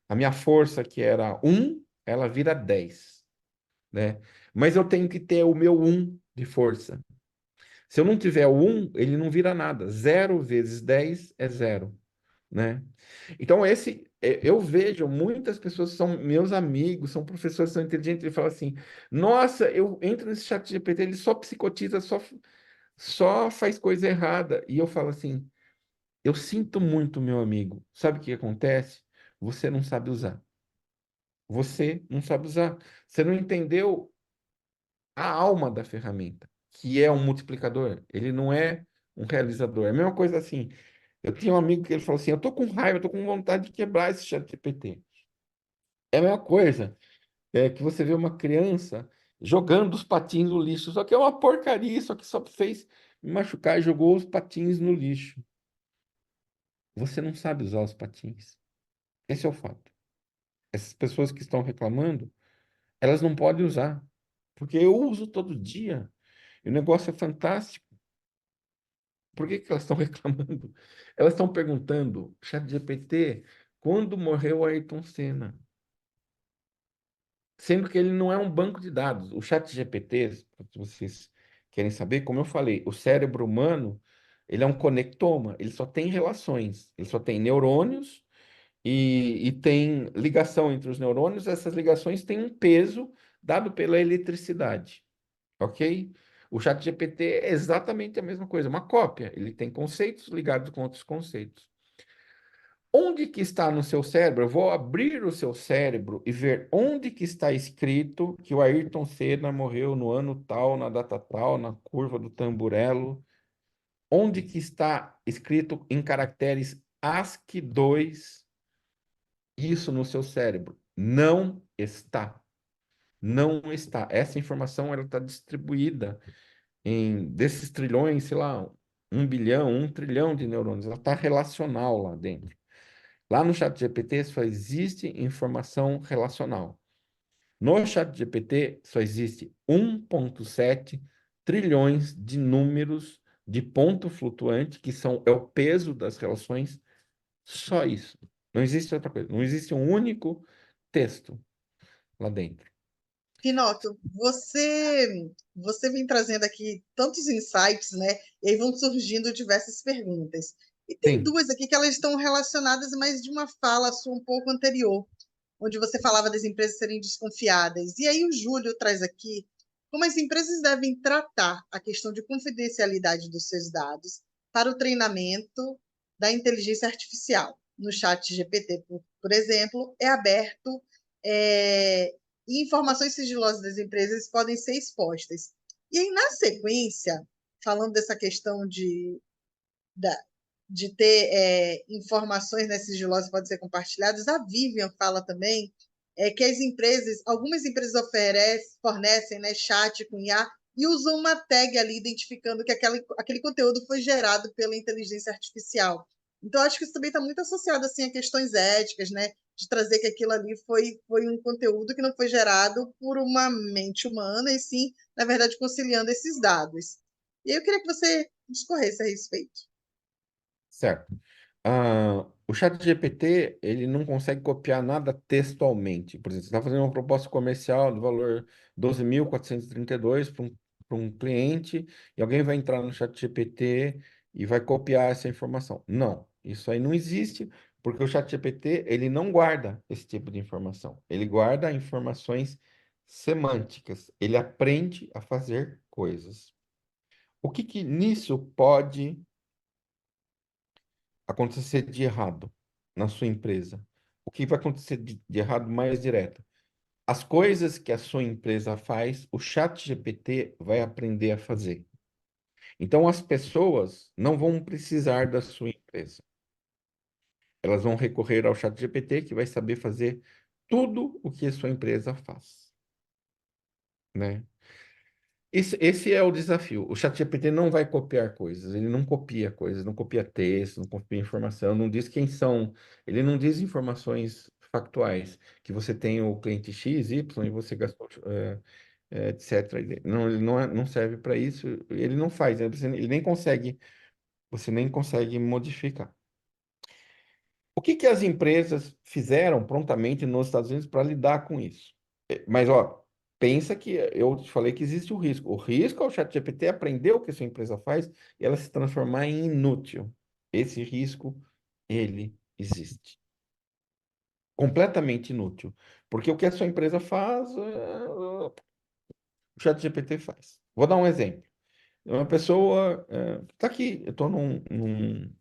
A minha força, que era um, ela vira 10, né? Mas eu tenho que ter o meu um de força. Se eu não tiver o um, ele não vira nada. 0 × 10 é zero, né? Então, eu vejo muitas pessoas que são meus amigos, são professores, são inteligentes, e falam assim: nossa, eu entro nesse chat GPT, ele só psicotiza, só faz coisa errada. E eu falo assim: eu sinto muito, meu amigo. Sabe o que acontece? Você não sabe usar. Você não sabe usar. Você não entendeu a alma da ferramenta, que é um multiplicador. Ele não é um realizador. É a mesma coisa assim. Eu tinha um amigo que ele falou assim: eu tô com raiva, eu tô com vontade de quebrar esse chat GPT. É a mesma coisa que você vê uma criança jogando os patins no lixo, só que é uma porcaria, só que só fez me machucar e jogou os patins no lixo. Você não sabe usar os patins. Esse é o fato. Essas pessoas que estão reclamando, elas não podem usar, porque eu uso todo dia. E o negócio é fantástico. Por que que elas estão reclamando? Elas estão perguntando, ChatGPT, quando morreu o Ayrton Senna? Sendo que ele não é um banco de dados. O ChatGPT, se vocês querem saber, como eu falei, o cérebro humano, ele é um conectoma, ele só tem relações, ele só tem neurônios e tem ligação entre os neurônios, essas ligações têm um peso dado pela eletricidade, ok? O ChatGPT é exatamente a mesma coisa, uma cópia, ele tem conceitos ligados com outros conceitos. Onde que está no seu cérebro? Eu vou abrir o seu cérebro e ver onde que está escrito que o Ayrton Senna morreu no ano tal, na data tal, na curva do Tamburello. Onde que está escrito em caracteres ASCII2 isso no seu cérebro? Não está. Não está. Essa informação ela está distribuída em desses trilhões, sei lá, 1 bilhão, 1 trilhão de neurônios. Ela está relacional lá dentro. Lá no ChatGPT só existe informação relacional. No ChatGPT só existe 1,7 trilhões de números de ponto flutuante, que é o peso das relações, só isso. Não existe outra coisa. Não existe um único texto lá dentro. Pinocchio, você vem trazendo aqui tantos insights, né? E aí vão surgindo diversas perguntas. E tem Sim, duas aqui que elas estão relacionadas, mas de uma fala sua um pouco anterior, onde você falava das empresas serem desconfiadas. E aí o Júlio traz aqui como as empresas devem tratar a questão de confidencialidade dos seus dados para o treinamento da inteligência artificial. No chat GPT, por exemplo, é aberto é, e informações sigilosas das empresas podem ser expostas. E aí, na sequência, falando dessa questão da, de ter informações, né, sigilosas que podem ser compartilhadas, a Vivian fala também que as empresas, algumas empresas fornecem, né, chat com IA e usam uma tag ali identificando que aquele conteúdo foi gerado pela inteligência artificial. Então, acho que isso também está muito associado assim, a questões éticas, né? De trazer que aquilo ali foi um conteúdo que não foi gerado por uma mente humana, e sim, na verdade, conciliando esses dados. E aí eu queria que você discorresse a respeito. certo. O ChatGPT, ele não consegue copiar nada textualmente. Por exemplo, você está fazendo uma proposta comercial do valor 12.432 para um cliente e alguém vai entrar no ChatGPT e vai copiar essa informação. Não, isso aí não existe, porque o ChatGPT, ele não guarda esse tipo de informação. Ele guarda informações semânticas. Ele aprende a fazer coisas. O que que nisso pode acontecer de errado na sua empresa? O que vai acontecer de errado mais direto? As coisas que a sua empresa faz, o chat GPT vai aprender a fazer. Então, as pessoas não vão precisar da sua empresa. Elas vão recorrer ao chat GPT, que vai saber fazer tudo o que a sua empresa faz, né? Esse é o desafio. O ChatGPT não vai copiar coisas, ele não copia coisas, não copia texto, não copia informação, não diz quem são, ele não diz informações factuais, que você tem o cliente X, Y e você gastou, etc. Não serve para isso, ele não faz, né? Ele nem consegue, você nem consegue modificar. O que que as empresas fizeram prontamente nos Estados Unidos para lidar com isso? Mas, ó, pensa que eu te falei que existe o risco. O risco é o ChatGPT aprender o que a sua empresa faz e ela se transformar em inútil. Esse risco, ele existe. Completamente inútil. Porque o que a sua empresa faz, o ChatGPT faz. Vou dar um exemplo. Uma pessoa está aqui, eu estou num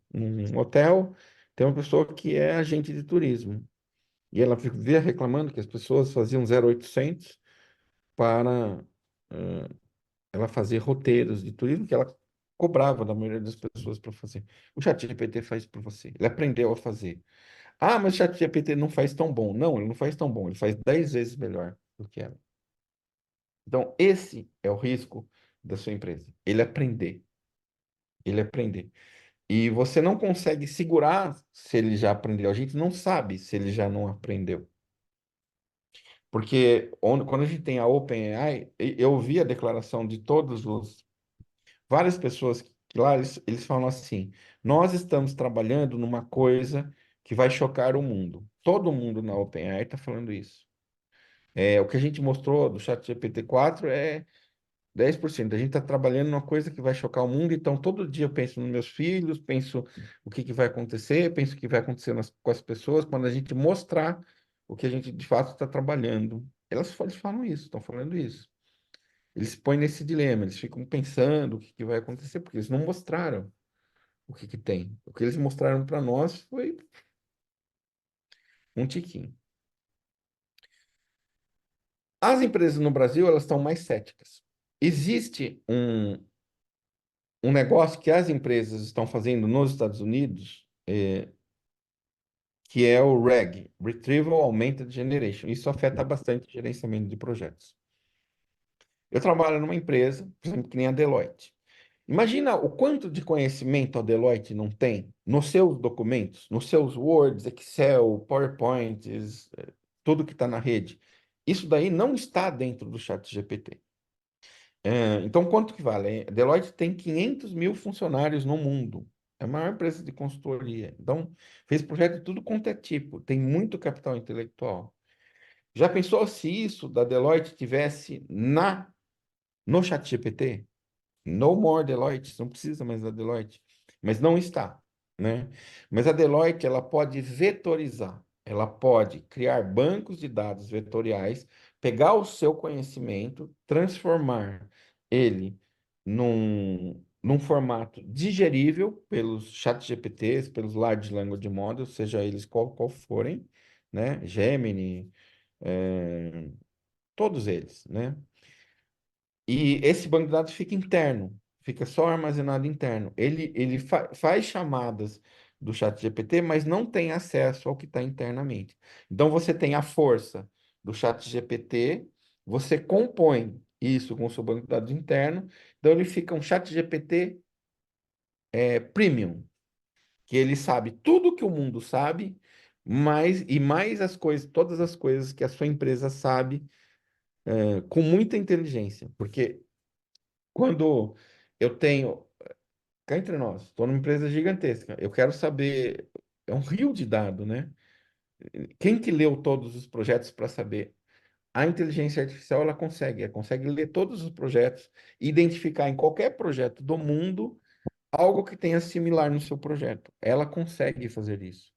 hotel, tem uma pessoa que é agente de turismo. E ela vivia reclamando que as pessoas faziam 0800 para ela fazer roteiros de turismo que ela cobrava da maioria das pessoas para fazer. O ChatGPT faz por você. Ele aprendeu a fazer. Ah, mas o ChatGPT não faz tão bom. Não, ele não faz tão bom. Ele faz 10 vezes melhor do que ela. Então, esse é o risco da sua empresa. Ele aprender. Ele aprender. E você não consegue segurar se ele já aprendeu. A gente não sabe se ele já não aprendeu. Porque quando a gente tem a OpenAI, eu vi a declaração de todos os várias pessoas que lá, eles falam assim: nós estamos trabalhando numa coisa que vai chocar o mundo. Todo mundo na OpenAI está falando isso. O que a gente mostrou do ChatGPT 4 é 10%. A gente está trabalhando numa coisa que vai chocar o mundo, então todo dia eu penso nos meus filhos, penso o que vai acontecer, penso o que vai acontecer com as pessoas quando a gente mostrar o que a gente de fato está trabalhando. Eles falam isso, estão falando isso. Eles se põem nesse dilema, eles ficam pensando o que vai acontecer, porque eles não mostraram o que tem. O que eles mostraram para nós foi um tiquinho. As empresas no Brasil, elas estão mais céticas. Existe um negócio que as empresas estão fazendo nos Estados Unidos, que é o RAG, Retrieval Augmented Generation. Isso afeta bastante o gerenciamento de projetos. Eu trabalho numa empresa, por exemplo, que nem a Deloitte. Imagina o quanto de conhecimento a Deloitte não tem nos seus documentos, nos seus Words, Excel, PowerPoints, tudo que está na rede. Isso daí não está dentro do chat GPT. Então, quanto que vale? A Deloitte tem 500 mil funcionários no mundo. É a maior empresa de consultoria. Então, fez projeto de tudo quanto é tipo. Tem muito capital intelectual. Já pensou se isso da Deloitte tivesse no chat GPT? No more Deloitte, não precisa mais da Deloitte, mas não está, né? Mas a Deloitte, ela pode vetorizar, ela pode criar bancos de dados vetoriais, pegar o seu conhecimento, transformar ele num formato digerível pelos chat GPTs, pelos Large Language Models, seja eles qual forem, né? Gemini, todos eles, né? E esse banco de dados fica interno, fica só armazenado interno. Ele faz chamadas do chat GPT, mas não tem acesso ao que está internamente. Então você tem a força do chat GPT, você compõe isso com o seu banco de dados interno, então ele fica um chat GPT premium, que ele sabe tudo que o mundo sabe, mais as coisas, todas as coisas que a sua empresa sabe, com muita inteligência, porque quando eu tenho, cá entre nós, estou numa empresa gigantesca, eu quero saber, é um rio de dados, né? Quem que leu todos os projetos para saber? A inteligência artificial, ela consegue ler todos os projetos e identificar em qualquer projeto do mundo algo que tenha similar no seu projeto. Ela consegue fazer isso.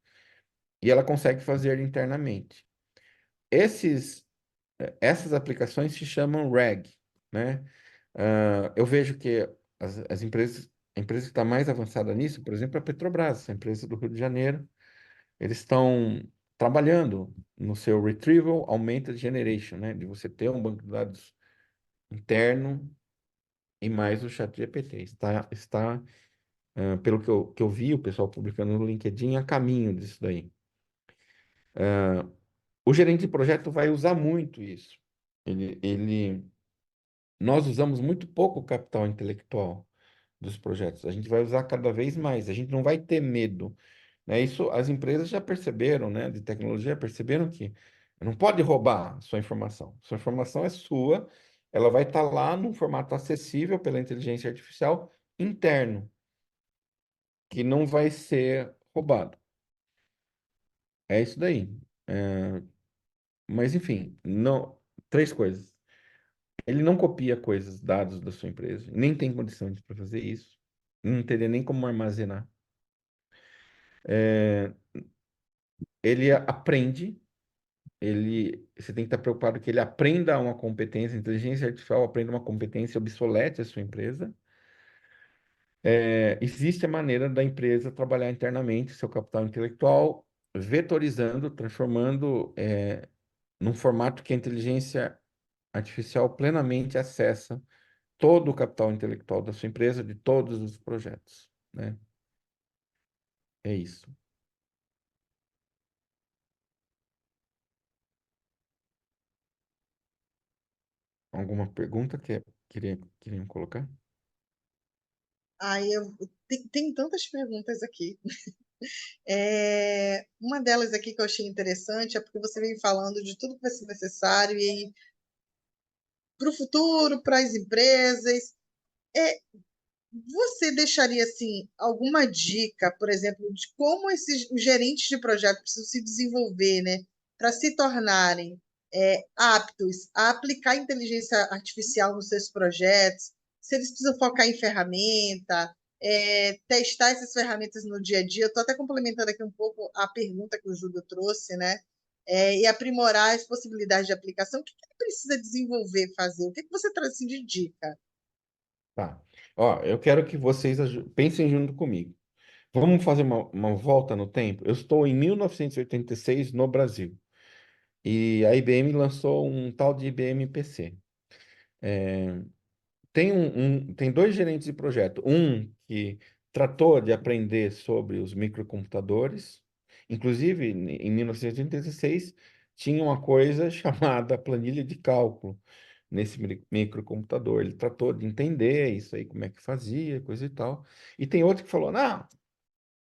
E ela consegue fazer internamente. Essas aplicações se chamam RAG, né? Eu vejo que as empresas, a empresa que está mais avançada nisso, por exemplo, é a Petrobras, a empresa do Rio de Janeiro, eles estão trabalhando no seu Retrieval Augmented Generation, né? De você ter um banco de dados interno e mais o ChatGPT. Pelo que eu vi, o pessoal publicando no LinkedIn, a caminho disso daí. O gerente de projeto vai usar muito isso. Nós usamos muito pouco o capital intelectual dos projetos. A gente vai usar cada vez mais. A gente não vai ter medo, né? Isso as empresas já perceberam, né? De tecnologia perceberam que não pode roubar sua informação. Sua informação é sua. Ela vai estar lá num formato acessível pela inteligência artificial interno, que não vai ser roubado. É isso daí. É, mas enfim, não. Três coisas. Ele não copia coisas, dados da sua empresa, nem tem condições para fazer isso, não teria nem como armazenar. É, ele aprende, você tem que estar preocupado que ele aprenda uma competência, a inteligência artificial aprenda uma competência obsolete a sua empresa. Existe a maneira da empresa trabalhar internamente seu capital intelectual, vetorizando, transformando num formato que a inteligência artificial plenamente acessa todo o capital intelectual da sua empresa, de todos os projetos, né? É isso. Alguma pergunta que queriam colocar? Ai, tem tantas perguntas aqui. Uma delas aqui que eu achei interessante é porque você vem falando de tudo que vai ser necessário para o futuro, para as empresas. Você deixaria assim alguma dica, por exemplo, de como esses os gerentes de projeto precisam se desenvolver, né, para se tornarem aptos a aplicar inteligência artificial nos seus projetos? Se eles precisam focar em ferramenta, testar essas ferramentas no dia a dia. Estou até complementando aqui um pouco a pergunta que o Júlio trouxe, né? E aprimorar as possibilidades de aplicação. O que ele precisa desenvolver, fazer? O que você traz assim, de dica? Tá. Ó, eu quero que vocês pensem junto comigo. Vamos fazer uma volta no tempo? Eu estou em 1986 no Brasil e a IBM lançou um tal de IBM PC. Tem dois gerentes de projeto. Um que tratou de aprender sobre os microcomputadores. Inclusive, em 1986, tinha uma coisa chamada planilha de cálculo nesse microcomputador. Ele tratou de entender isso aí, como é que fazia, coisa e tal. E tem outro que falou: não,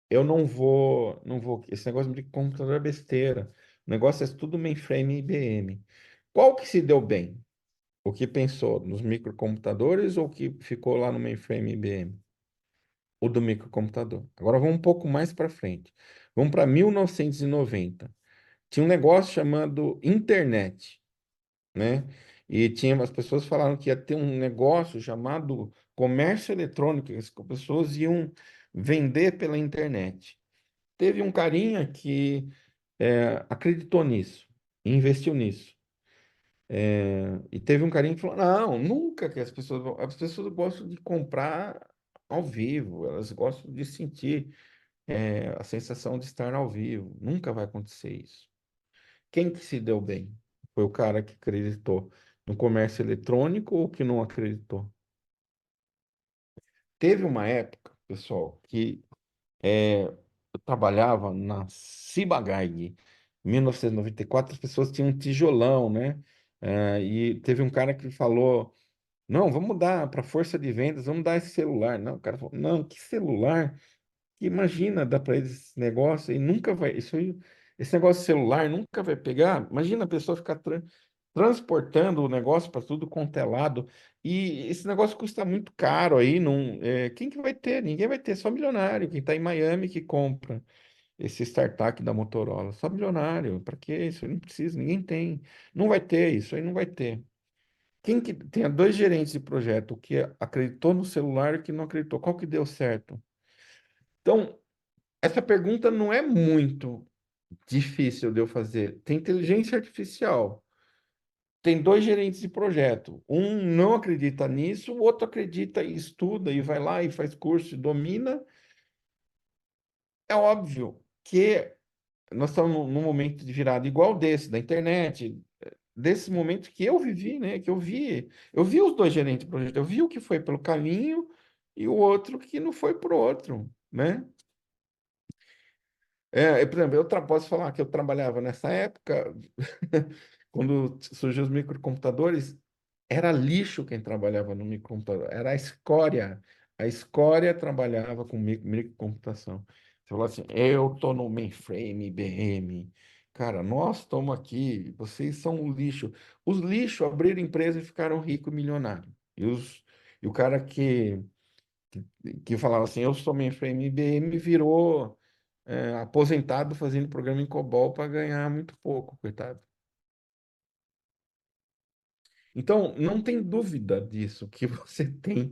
eu não vou. Esse negócio de computador é besteira. O negócio é tudo mainframe IBM. Qual que se deu bem? O que pensou nos microcomputadores ou o que ficou lá no mainframe IBM? O do microcomputador. Agora vamos um pouco mais para frente. Vamos para 1990. Tinha um negócio chamado internet, né? E tinha as pessoas falaram que ia ter um negócio chamado comércio eletrônico, que as pessoas iam vender pela internet. Teve um carinha que acreditou nisso, investiu nisso. E teve um carinha que falou: não, nunca que as pessoas gostam de comprar ao vivo, elas gostam de sentir a sensação de estar ao vivo. Nunca vai acontecer isso. Quem que se deu bem? Foi o cara que acreditou no comércio eletrônico ou que não acreditou? Teve uma época, pessoal, que eu trabalhava na Ciba-Geigy, em 1994, as pessoas tinham um tijolão, né? E teve um cara que falou: não, vamos dar para força de vendas, vamos dar esse celular. Não, o cara falou: não, que celular? Que imagina, dá para eles esse negócio e nunca vai. Esse negócio de celular nunca vai pegar. Imagina a pessoa ficar transportando o negócio para tudo quanto é lado. E esse negócio custa muito caro aí. Não, quem que vai ter? Ninguém vai ter, só milionário. Quem está em Miami que compra esse startup da Motorola. Só milionário. Para que isso? Não precisa, ninguém tem. Não vai ter isso aí, não vai ter. Quem que tenha dois gerentes de projeto, o que acreditou no celular e o que não acreditou, qual que deu certo? Então, essa pergunta não é muito difícil de eu fazer. Tem inteligência artificial. Tem dois gerentes de projeto. Um não acredita nisso, o outro acredita e estuda e vai lá e faz curso e domina. É óbvio que nós estamos num momento de virada igual desse, da internet, desse momento que eu vivi, né? Que eu vi os dois gerentes de projeto, eu vi o que foi pelo caminho e o outro que não foi por outro, né? Por exemplo, posso falar que eu trabalhava nessa época, quando surgiu os microcomputadores, era lixo quem trabalhava no microcomputador, era a escória. A escória trabalhava com microcomputação. Você falou assim: eu tô no mainframe IBM. Cara, nós estamos aqui, vocês são um lixo. Os lixos abriram empresa e ficaram ricos e milionários. E o cara que falava assim: eu sou mainframe IBM, virou aposentado fazendo programa em COBOL para ganhar muito pouco, coitado. Então, não tem dúvida disso que você tem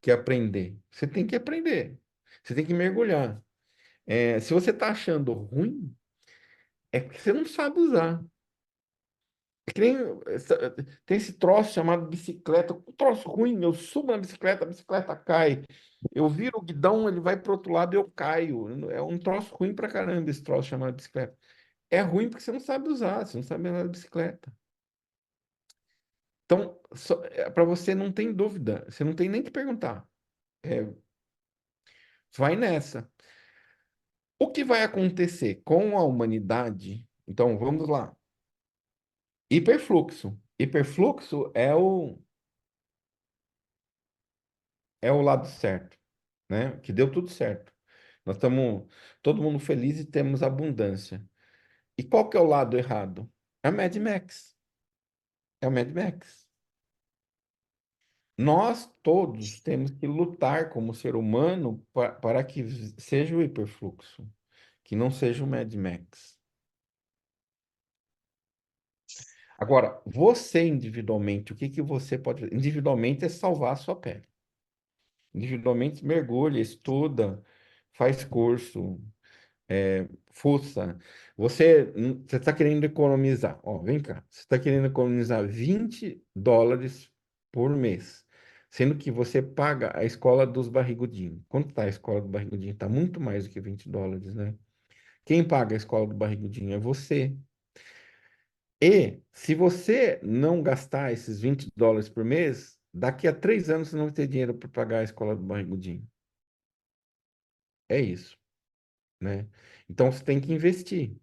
que aprender. Você tem que aprender. Você tem que mergulhar. Se você está achando ruim, é porque você não sabe usar. É que nem, tem esse troço chamado bicicleta. Um troço ruim, eu subo na bicicleta, a bicicleta cai. Eu viro o guidão, ele vai para o outro lado, eu caio. É um troço ruim pra caramba esse troço chamado bicicleta. É ruim porque você não sabe usar, você não sabe andar de bicicleta. Então, para você não tem dúvida, você não tem nem que perguntar. É, vai nessa. O que vai acontecer com a humanidade? Então, vamos lá. Hiperfluxo. Hiperfluxo é o lado certo, né? Que deu tudo certo. Nós estamos todo mundo feliz e temos abundância. E qual que é o lado errado? É o Mad Max. É o Mad Max. Nós todos temos que lutar como ser humano para que seja o hiperfluxo, que não seja o Mad Max. Agora, você individualmente, o que que você pode fazer? Individualmente é salvar a sua pele. Individualmente mergulha, estuda, faz curso, fuça. Você está querendo economizar. Ó, vem cá. Você está querendo economizar US$ 20 por mês. Sendo que você paga a escola dos barrigudinhos. Quanto está a escola do barrigudinho? Está muito mais do que US$ 20, né? Quem paga a escola do barrigudinho é você. E se você não gastar esses US$ 20 por mês, daqui a 3 anos você não vai ter dinheiro para pagar a escola do barrigudinho. É isso, né? Então você tem que investir.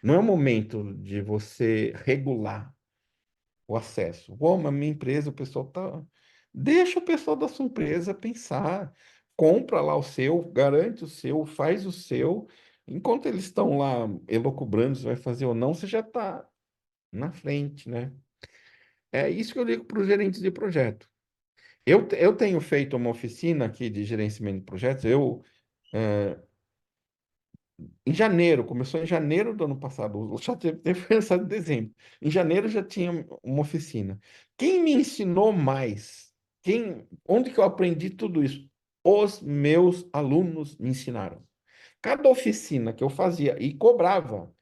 Não é o momento de você regular o acesso. Ô, mas minha empresa, o pessoal tá. Deixa o pessoal da sua empresa pensar. Compra lá o seu, garante o seu, faz o seu. Enquanto eles estão lá elucubrando se vai fazer ou não, você já está na frente, né? É isso que eu digo para os gerentes de projeto. Eu tenho feito uma oficina aqui de gerenciamento de projetos. Em janeiro, começou em janeiro do ano passado, o ChatGPT foi lançado em dezembro. Em janeiro já tinha uma oficina. Quem me ensinou mais? Onde que eu aprendi tudo isso? Os meus alunos me ensinaram. Cada oficina que eu fazia e cobrava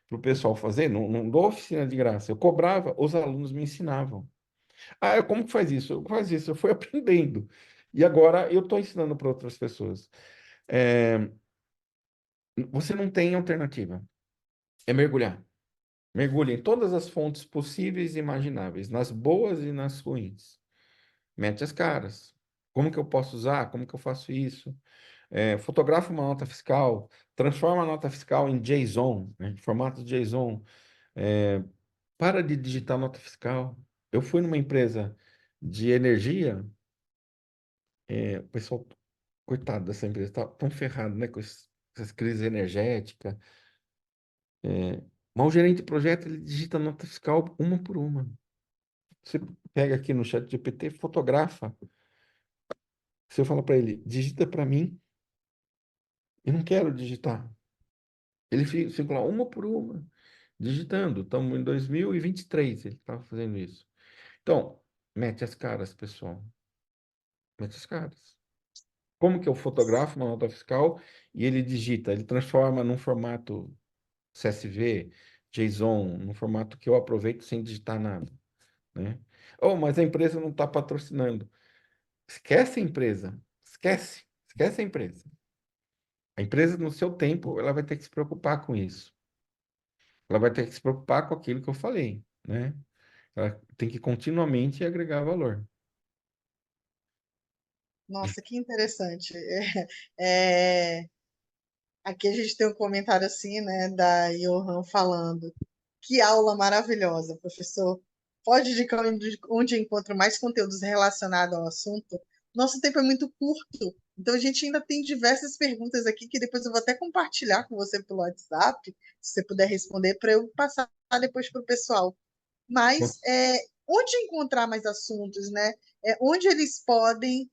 para o pessoal fazer, não dou oficina de graça, eu cobrava, os alunos me ensinavam. Ah, como que faz isso? Faz isso, eu fui aprendendo. E agora eu estou ensinando para outras pessoas. É, você não tem alternativa. É mergulhar. Mergulhe em todas as fontes possíveis e imagináveis, nas boas e nas ruins. Mete as caras. Como que eu posso usar? Como que eu faço isso? Fotografa uma nota fiscal, transforma a nota fiscal em JSON, né, em formato JSON. É, para de digitar nota fiscal. Eu fui numa empresa de energia, o pessoal, coitado dessa empresa, tá tão ferrado, né, com essas crises energéticas. Mas o gerente de projeto, ele digita a nota fiscal uma por uma. Você pega aqui no chat GPT, fotografa. Você fala para ele, digita para mim, eu não quero digitar. Ele fica lá uma por uma, digitando. Estamos em 2023, ele estava fazendo isso. Então, mete as caras, pessoal. Mete as caras. Como que eu fotografo uma nota fiscal e ele digita? Ele transforma num formato CSV, JSON, num formato que eu aproveito sem digitar nada, né? Oh, mas a empresa não está patrocinando. Esquece a empresa. Esquece. Esquece a empresa. A empresa, no seu tempo, ela vai ter que se preocupar com isso. Ela vai ter que se preocupar com aquilo que eu falei, né? Ela tem que continuamente agregar valor. Nossa, que interessante. É, aqui a gente tem um comentário assim, né, da Johan falando. Que aula maravilhosa, professor. Pode indicar onde encontro mais conteúdos relacionados ao assunto? Nosso tempo é muito curto, então a gente ainda tem diversas perguntas aqui que depois eu vou até compartilhar com você pelo WhatsApp, se você puder responder, para eu passar depois para o pessoal. Mas onde encontrar mais assuntos, né? Onde eles podem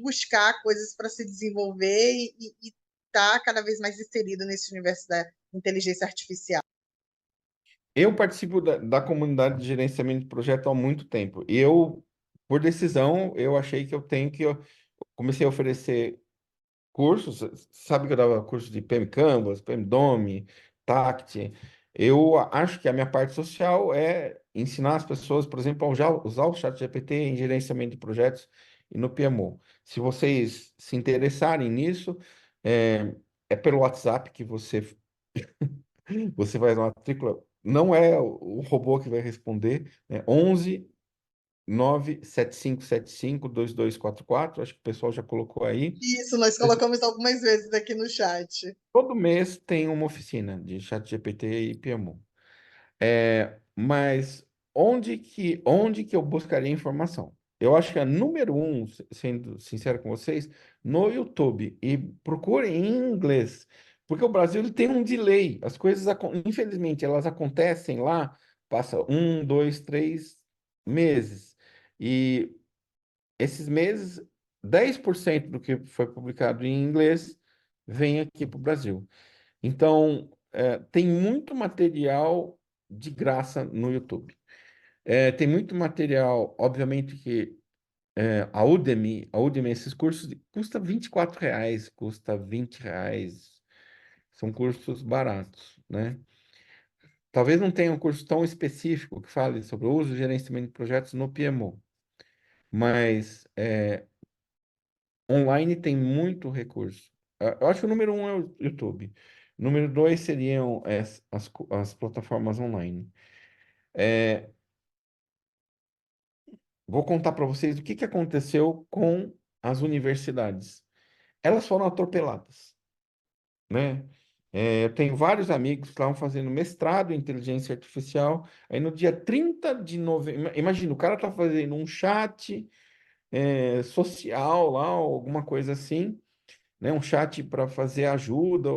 buscar coisas para se desenvolver e estar cada vez mais inserido nesse universo da inteligência artificial. Eu participo da comunidade de gerenciamento de projeto há muito tempo. E eu, por decisão, eu achei que eu tenho que... Eu comecei a oferecer cursos, sabe que eu dava curso de PM Canvas, PM Dome, TACT. Eu acho que a minha parte social é ensinar as pessoas, por exemplo, a usar o ChatGPT em gerenciamento de projetos e no PMO. Se vocês se interessarem nisso, é pelo WhatsApp que você vai na matrícula. Não é o robô que vai responder, é 11 97575 2244. Acho que o pessoal já colocou aí. Isso, nós colocamos algumas vezes aqui no chat. Todo mês tem uma oficina de ChatGPT e PMO. Mas onde que eu buscaria informação? Eu acho que a número um, sendo sincero com vocês, no YouTube. E procurem em inglês. Porque o Brasil ele tem um delay. As coisas, infelizmente, elas acontecem lá, passa 1, 2, 3 meses. esses meses, 10% do que foi publicado em inglês vem aqui para o Brasil. Então, tem muito material de graça no YouTube. Tem muito material, obviamente que a Udemy, esses cursos custa R$ 24, custa R$ 20. São cursos baratos, né? Talvez não tenha um curso tão específico que fale sobre o uso e gerenciamento de projetos no PMO, mas online tem muito recurso. Eu acho que o número um é o YouTube. Número dois seriam as plataformas online. Vou contar para vocês o que que aconteceu com as universidades. Elas foram atropeladas, né? Eu tenho vários amigos que estavam fazendo mestrado em inteligência artificial. Aí no dia 30 de novembro, imagina, o cara está fazendo um chat social lá, ou alguma coisa assim, né? Um chat para fazer ajuda,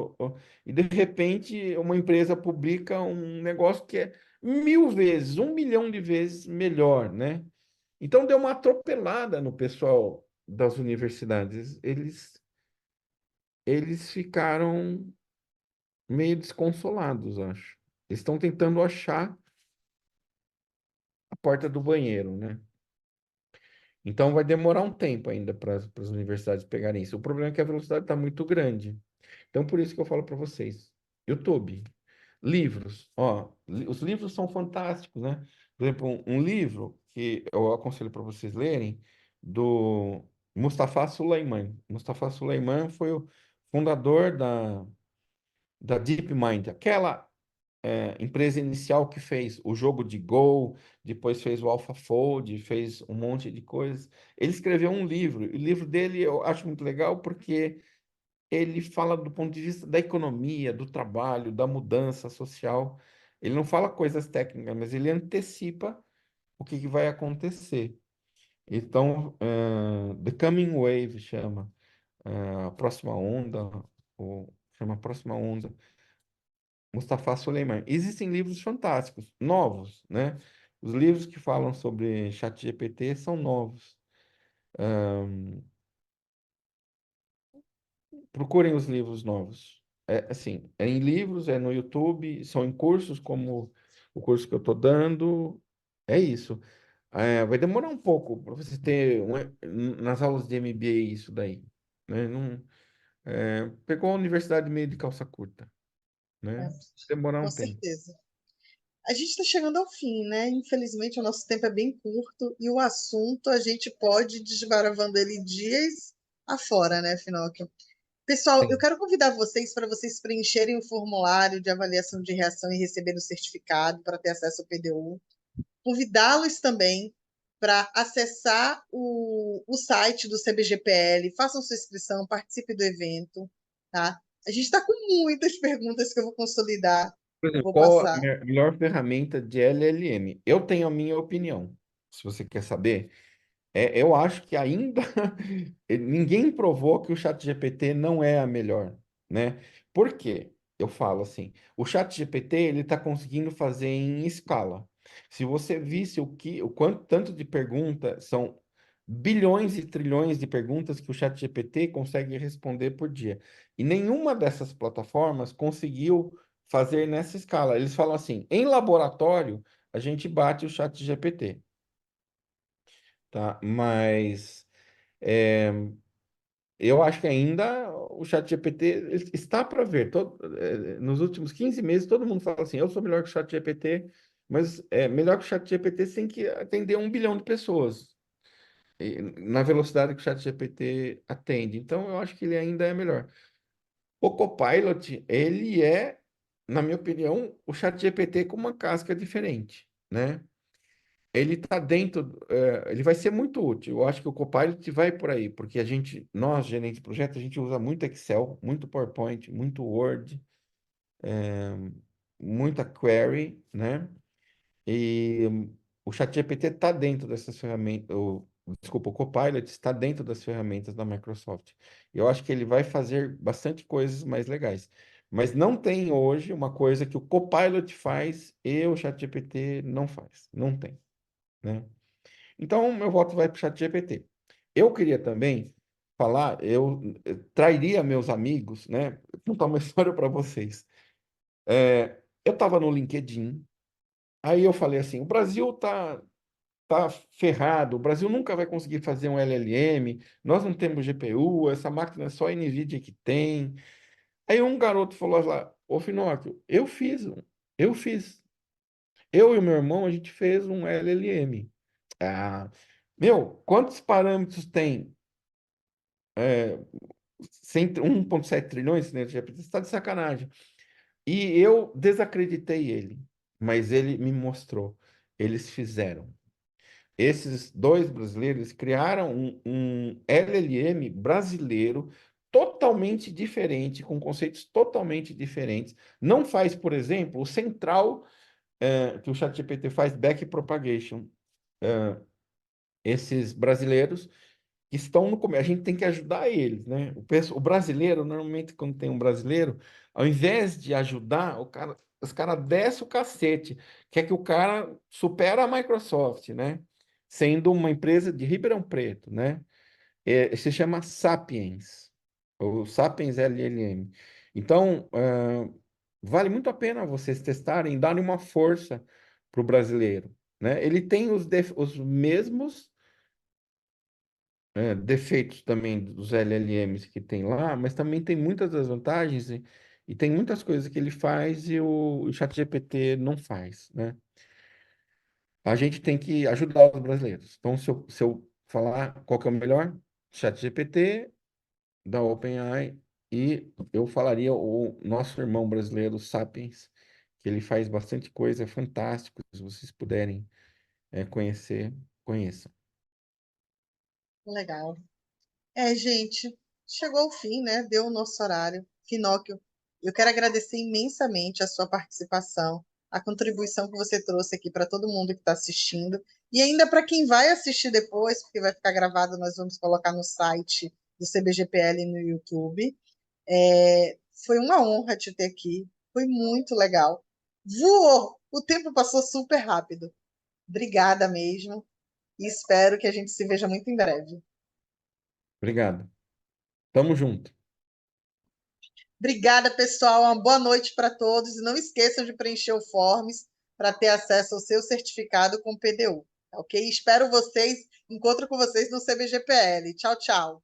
e de repente uma empresa publica um negócio que é 1000 vezes, 1 milhão de vezes melhor, né? Então deu uma atropelada no pessoal das universidades. Eles ficaram meio desconsolados, acho. Eles estão tentando achar a porta do banheiro, né? Então vai demorar um tempo ainda para as universidades pegarem isso. O problema é que a velocidade está muito grande. Então por isso que eu falo para vocês, YouTube, livros, ó, os livros são fantásticos, né? Por exemplo, um livro que eu aconselho para vocês lerem do Mustafa Suleyman. Mustafa Suleyman foi o fundador da DeepMind, aquela empresa inicial que fez o jogo de Go, depois fez o AlphaFold, fez um monte de coisas. Ele escreveu um livro. O livro dele eu acho muito legal porque ele fala do ponto de vista da economia, do trabalho, da mudança social. Ele não fala coisas técnicas, mas ele antecipa o que que vai acontecer. Então, The Coming Wave chama, a próxima onda, ou chama Próxima Onda. Mustafa Suleiman. Existem livros fantásticos, novos, né? Os livros que falam sobre ChatGPT são novos. Procurem os livros novos. Assim, é em livros, é no YouTube, são em cursos como o curso que eu estou dando. É isso. Vai demorar um pouco para você ter nas aulas de MBA isso daí, né? Não, pegou a universidade meio de calça curta, É, né? Demorar com um tempo. certeza. A gente está chegando ao fim, né? Infelizmente, o nosso tempo é bem curto e o assunto a gente pode ir desbaravando ele dias afora, né, Finóquio? Pessoal, eu Sim. quero convidar vocês para vocês preencherem o formulário de avaliação de reação e receber o certificado para ter acesso ao PDU. Convidá-los também para acessar o site do CBGPL, façam sua inscrição, participe do evento, tá? A gente está com muitas perguntas que eu vou consolidar, Por exemplo, vou qual a passar. melhor ferramenta de LLM? Eu tenho a minha opinião. Se você quer saber, eu acho que ainda ninguém provou que o ChatGPT não é a melhor, né? Por quê? Eu falo assim, o ChatGPT ele está conseguindo fazer em escala. Se você visse o quanto tanto de pergunta, são bilhões e trilhões de perguntas que o ChatGPT consegue responder por dia. E nenhuma dessas plataformas conseguiu fazer nessa escala. Eles falam assim, em laboratório, a gente bate o ChatGPT, tá? Mas é, eu acho que ainda o ChatGPT está para ver. Nos últimos 15 meses, todo mundo fala assim: eu sou melhor que o ChatGPT, mas melhor que o ChatGPT sem que atender 1 bilhão de pessoas, na velocidade que o ChatGPT atende. Então, eu acho que ele ainda é melhor. O Copilot, ele é, na minha opinião, o ChatGPT com uma casca diferente, né? Ele está dentro, ele vai ser muito útil. Eu acho que o Copilot vai por aí, porque nós, gerentes de projeto, a gente usa muito Excel, muito PowerPoint, muito Word, muita query, né? E o ChatGPT está dentro dessas ferramentas, desculpa, o Copilot está dentro das ferramentas da Microsoft. Eu acho que ele vai fazer bastante coisas mais legais. Mas não tem hoje uma coisa que o Copilot faz e o ChatGPT não faz. Não tem, né? Então, meu voto vai para o ChatGPT. Eu queria também falar, eu trairia meus amigos, né? Vou contar uma história para vocês. Eu estava no LinkedIn, aí eu falei assim: o Brasil tá ferrado, o Brasil nunca vai conseguir fazer um LLM, nós não temos GPU, essa máquina é só a NVIDIA que tem. Aí um garoto falou lá: ô Finóquio, eu fiz. Eu e o meu irmão, a gente fez um LLM. Ah, meu, quantos parâmetros tem? 1,7 trilhões, né? Você está de sacanagem. E eu desacreditei ele, mas ele me mostrou. Eles fizeram. Esses dois brasileiros criaram um LLM brasileiro totalmente diferente, com conceitos totalmente diferentes. Não faz, por exemplo, o central que o ChatGPT faz, backpropagation. Esses brasileiros que estão no começo, a gente tem que ajudar eles, né? O brasileiro, normalmente, quando tem um brasileiro, ao invés de ajudar, os caras descem o cacete, quer que o cara supera a Microsoft, né? Sendo uma empresa de Ribeirão Preto, né? Se chama Sapiens, o Sapiens LLM. Então, vale muito a pena vocês testarem, darem uma força para o brasileiro, né? Ele tem os mesmos defeitos também dos LLMs que tem lá, mas também tem muitas das vantagens e tem muitas coisas que ele faz e o ChatGPT não faz, né? A gente tem que ajudar os brasileiros. Então, se eu falar qual que é o melhor, ChatGPT da OpenAI e eu falaria o nosso irmão brasileiro, Sapiens, que ele faz bastante coisa fantástica. Se vocês puderem conhecer, conheçam. Legal. Gente, chegou ao fim, né? Deu o nosso horário. Finóquio, eu quero agradecer imensamente a sua participação, a contribuição que você trouxe aqui para todo mundo que está assistindo, e ainda para quem vai assistir depois, porque vai ficar gravado, nós vamos colocar no site do CBGPL e no YouTube. Foi uma honra te ter aqui, foi muito legal. Voou! O tempo passou super rápido. Obrigada mesmo, e espero que a gente se veja muito em breve. Obrigado. Tamo junto. Obrigada, pessoal. Uma boa noite para todos. E não esqueçam de preencher o Forms para ter acesso ao seu certificado com PDU. Ok? Espero vocês, encontro com vocês no CBGPL. Tchau, tchau.